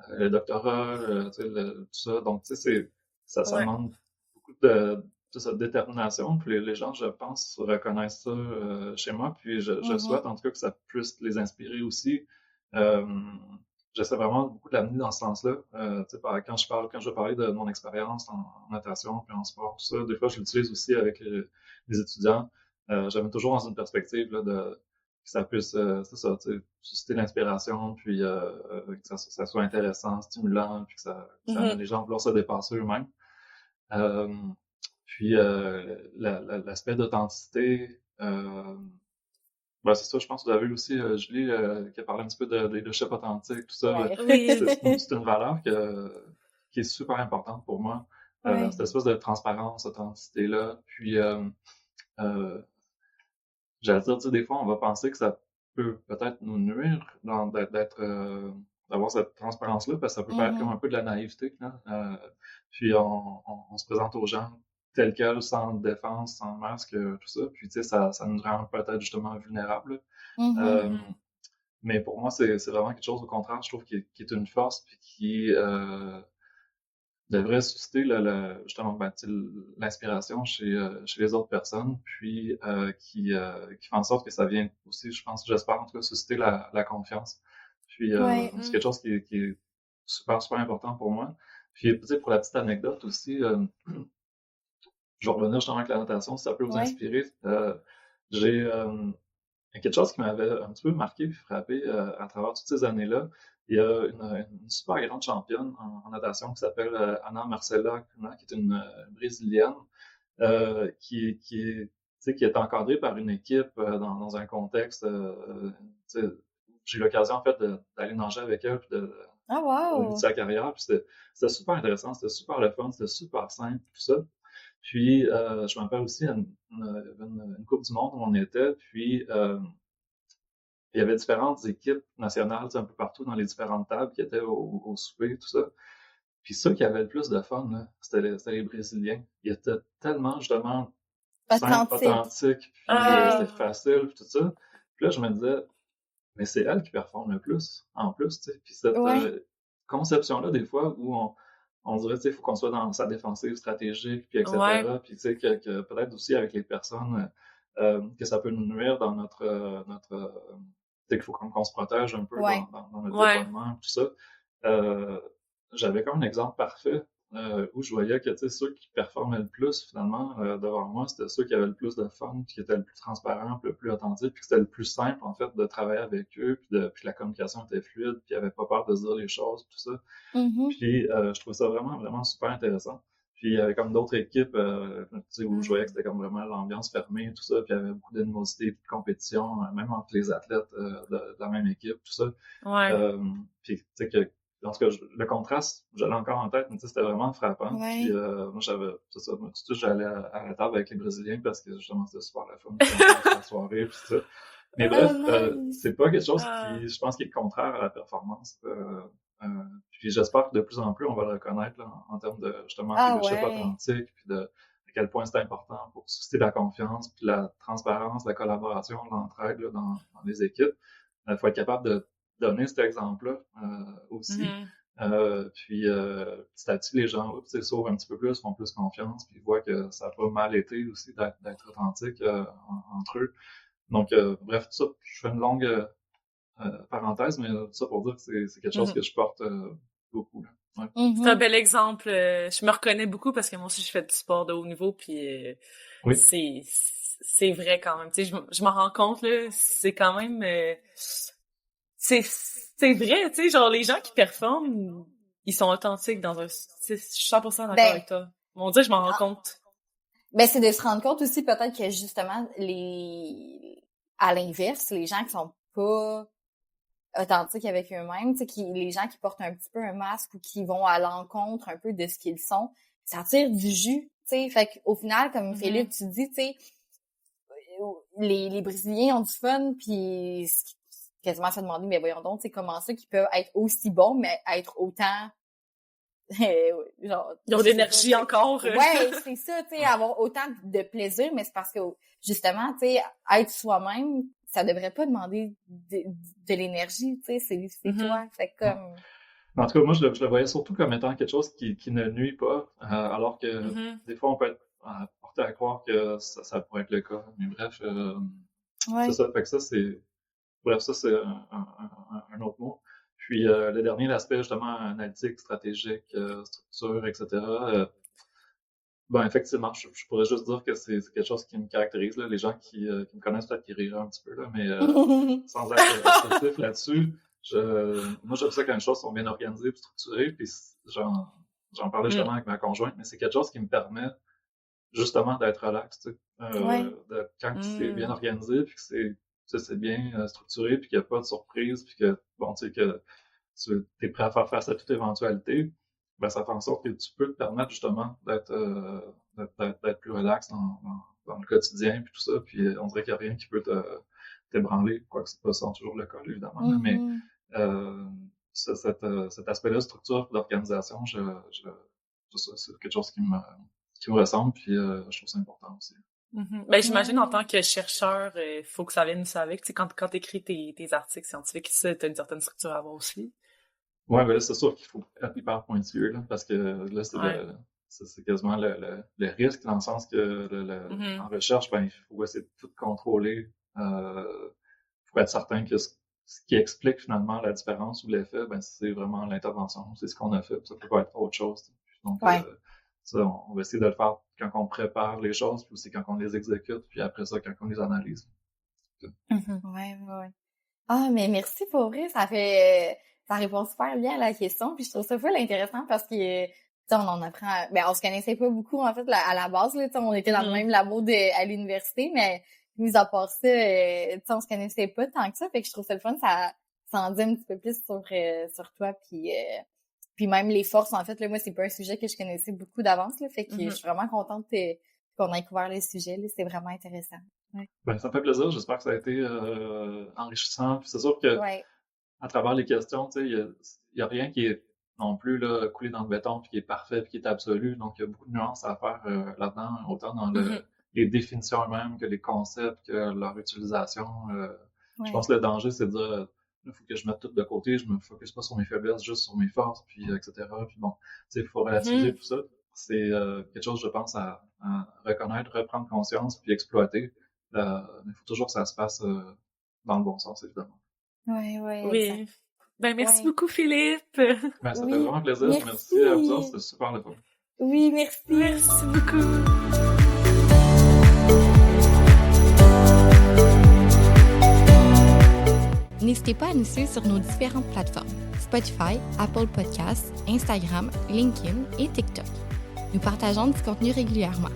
le doctorat, tu sais, tout ça. Donc, tu sais, ça demande beaucoup de cette détermination. Puis les gens, je pense, reconnaissent ça chez moi. Puis je souhaite, en tout cas, que ça puisse les inspirer aussi. J'essaie vraiment beaucoup de l'amener dans ce sens-là. Tu sais, quand je vais parler de mon expérience en natation puis en sport, tout ça, des fois, je l'utilise aussi avec les étudiants. J'avais toujours dans une perspective là, que ça puisse, c'est ça, tu sais, susciter l'inspiration, puis que ça soit intéressant, stimulant, puis que ça amène les gens à vouloir se dépasser eux-mêmes. Puis l'aspect d'authenticité, ben c'est ça, je pense que vous avez vu aussi Julie qui a parlé un petit peu de leadership authentique, tout ça. Ouais. C'est une valeur qui est super importante pour moi. Cette espèce de transparence, authenticité-là. Puis j'allais dire, tu sais, des fois, on va penser que ça peut peut-être nous nuire d'avoir cette transparence-là, parce que ça peut paraître comme un Mhm. peu de la naïveté, là. Puis on se présente aux gens tel quel, sans défense, sans masque, tout ça. Puis, tu sais, ça nous rend peut-être justement vulnérables, là. Mhm. Euh, mais pour moi, c'est vraiment quelque chose, au contraire, je trouve, qui est une force, puis qui devrait susciter justement ben, tu sais, l'inspiration chez les autres personnes, puis qui fait en sorte que ça vient aussi, je pense, j'espère en tout cas, susciter la confiance. Puis Ouais. c'est quelque chose qui est super, super important pour moi. Puis tu sais, pour la petite anecdote aussi, je vais revenir justement avec la natation, si ça peut vous Ouais. inspirer. J'ai quelque chose qui m'avait un petit peu marqué et frappé à travers toutes ces années-là. Il y a une super grande championne en natation qui s'appelle Ana Marcela Cunha, qui est une Brésilienne, tu sais, qui est encadrée par une équipe dans un contexte. Tu sais, j'ai eu l'occasion en fait d'aller nager avec elle puis Ah, au début de wow! sa carrière. Puis c'était super intéressant, c'était super le fun, c'était super simple, tout ça. Puis je me rappelle aussi une Coupe du Monde où on était, puis il y avait différentes équipes nationales, tu sais, un peu partout dans les différentes tables qui étaient au souper, tout ça. Puis ceux qui avaient le plus de fun, là, c'était les Brésiliens. Ils étaient tellement, justement, simples, Authentique. authentiques, puis Ah, c'était facile, puis tout ça. Puis là, je me disais, mais c'est elle qui performe le plus, en plus, tu sais. Puis cette Ouais. conception-là, des fois, où on dirait, tu sais, il faut qu'on soit dans sa défensive stratégique, puis ouais. etc. Puis, tu sais, que peut-être aussi avec les personnes, que ça peut nous nuire dans tu sais, qu'il faut qu'on se protège un peu Ouais. dans notre Ouais. développement, tout ça. Euh, J'avais comme un exemple parfait où je voyais que, tu sais, ceux qui performaient le plus, finalement, devant moi, c'était ceux qui avaient le plus de fun, puis qui étaient le plus transparents, puis le plus authentiques, puis que c'était le plus simple, en fait, de travailler avec eux, puis que la communication était fluide, puis ils n'avaient pas peur de se dire les choses, tout ça. Mhm. Puis je trouvais ça vraiment, vraiment super intéressant. Puis il y avait comme d'autres équipes tu sais, où je voyais que c'était comme vraiment l'ambiance fermée, tout ça, puis il y avait beaucoup d'animosité, puis de compétition, même entre les athlètes de la même équipe, tout ça. Ouais. Euh, Puis, tu sais, en tout cas, le contraste, je l'ai encore en tête, mais tu sais, c'était vraiment frappant. Puis, Ouais. moi, c'est ça, moi, tout de suite, j'allais à la table avec les Brésiliens parce que, justement, c'était super la fun, puis on passait la soirée, puis tout ça. Mais Oh, bref, nice! c'est pas quelque chose Ah. qui, je pense, qui est contraire à la performance. Euh, Puis, j'espère que de plus en plus, on va le reconnaître, là, en termes de, justement, Ah, leadership ouais. authentique, puis de à quel point c'est important pour susciter la confiance, puis la transparence, la collaboration, l'entraide, là, dans les équipes. Il faut être capable de donner cet exemple-là aussi. Mhm. Puis petit à petit, les gens s'ouvrent un petit peu plus, font plus confiance, puis voient que ça n'a pas mal été aussi d'être authentique entre eux. Donc, bref, tout ça, je fais une longue parenthèse, mais tout ça pour dire que c'est quelque chose Mhm. que je porte beaucoup. Là. Ouais. C'est un Mhm. bel exemple. Je me reconnais beaucoup parce que moi aussi, je fais du sport de haut niveau, puis Oui. c'est c'est vrai quand même. Tu sais, je m'en rends compte, là, c'est quand même... c'est vrai, tu sais, genre, les gens qui performent, ils sont authentiques dans un... Je suis 100% d'accord Ben, avec toi. Mon Dieu, je m'en rends compte. ben, c'est de se rendre compte aussi peut-être que justement, à l'inverse, les gens qui sont pas authentiques avec eux-mêmes, tu sais, les gens qui portent un petit peu un masque ou qui vont à l'encontre un peu de ce qu'ils sont, ça tire du jus, tu sais. Fait qu'au final, comme Mhm. Philippe, tu dis, tu sais, les Brésiliens ont du fun, puis ce qui quasiment se demander, mais voyons donc, c'est comment ça qu'ils peuvent être aussi bons, mais être autant genre, Ils ont je de sais pas, tu l'énergie sais. encore. Ouais, c'est ça, tu sais, avoir autant de plaisir, mais c'est parce que, justement, tu sais, être soi-même, ça devrait pas demander de l'énergie, tu sais, c'est Mhm. toi. Fait que Ouais. comme, En tout cas, moi, je le voyais surtout comme étant quelque chose qui ne nuit pas, alors que Mhm. des fois, on peut être porté à croire que ça pourrait être le cas. Mais bref, c'est ouais. ça. Fait que ça, c'est bref, ça, c'est un autre mot. Puis le dernier, l'aspect justement analytique, stratégique, structure, etc. Ben effectivement, je pourrais juste dire que c'est quelque chose qui me caractérise. Là. Les gens qui me connaissent peut-être qui riraient un petit peu, là, mais sans être excessif là-dessus, moi j'aime ça quand les choses sont bien organisées et structurées. Puis j'en parlais justement Mm. avec ma conjointe, mais c'est quelque chose qui me permet justement d'être relax, tu sais. Ouais. Quand c'est bien Mm. organisé, puis que c'est bien structuré, puis qu'il n'y a pas de surprise, puis que, bon, tu sais, que tu es prêt à faire face à toute éventualité, ben, ça fait en sorte que tu peux te permettre justement d'être plus relax dans le quotidien, puis tout ça, puis on dirait qu'il n'y a rien qui peut t'ébranler, quoique c'est pas ça toujours le cas, évidemment, mais cet aspect-là de structure, d'organisation, c'est quelque chose qui me ressemble, puis je trouve ça important aussi. Ben, j'imagine en tant que chercheur, faut que ça vienne ça avec. Tu sais, quand t'écris tes articles scientifiques, ça, t'as une certaine structure à avoir aussi. Ouais, ben là, c'est sûr qu'il faut être hyper pointueux, là, parce que là, c'est quasiment le risque, dans le sens que en recherche, ben, il faut essayer de tout contrôler. Faut être certain que ce qui explique finalement la différence ou l'effet, ben, c'est vraiment l'intervention, c'est ce qu'on a fait, ça peut pas être autre chose. Donc, ça, on va essayer de le faire quand on prépare les choses, puis aussi quand on les exécute, puis après ça, quand on les analyse. Ouais. Ah, mais merci pour vrai, ça répond super bien à la question, puis je trouve ça full intéressant parce que, tu sais, on en apprend, on se connaissait pas beaucoup, en fait, à la base, là, tu sais, on était dans le même labo à l'université, mais mis à part ça, tu sais, on se connaissait pas tant que ça, fait que je trouve ça le fun, ça en dit un petit peu plus sur toi, puis même les forces, en fait, là, moi, c'est pas un sujet que je connaissais beaucoup d'avance, là, fait que je suis vraiment contente qu'on ait couvert le sujet, là, c'est vraiment intéressant. Ouais. Ben, ça me fait plaisir, j'espère que ça a été enrichissant, puis c'est sûr que à travers les questions, tu sais, il y a rien qui est non plus là coulé dans le béton, puis qui est parfait, puis qui est absolu, donc il y a beaucoup de nuances à faire là-dedans, autant dans les définitions elles-mêmes que les concepts, que leur utilisation. Je pense que le danger, c'est de dire il faut que je mette tout de côté, je me focus pas sur mes faiblesses, juste sur mes forces, puis etc. Puis bon, tu sais, il faut relativiser tout ça. C'est quelque chose, je pense, à reconnaître, reprendre conscience, puis exploiter. Mais il faut toujours que ça se passe dans le bon sens, évidemment. Oui. Exact. Ben, merci beaucoup, Philippe. Ben, ça fait vraiment plaisir. Merci à vous autres, c'était super le fun. Oui, merci. Merci beaucoup. N'hésitez pas à nous suivre sur nos différentes plateformes, Spotify, Apple Podcasts, Instagram, LinkedIn et TikTok. Nous partageons du contenu régulièrement.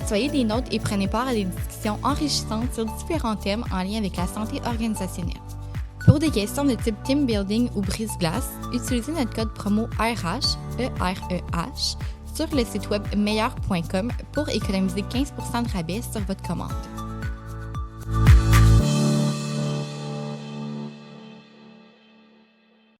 Soyez des nôtres et prenez part à des discussions enrichissantes sur différents thèmes en lien avec la santé organisationnelle. Pour des questions de type team building ou brise-glace, utilisez notre code promo ERH sur le site web meilleur.com pour économiser 15% de rabais sur votre commande.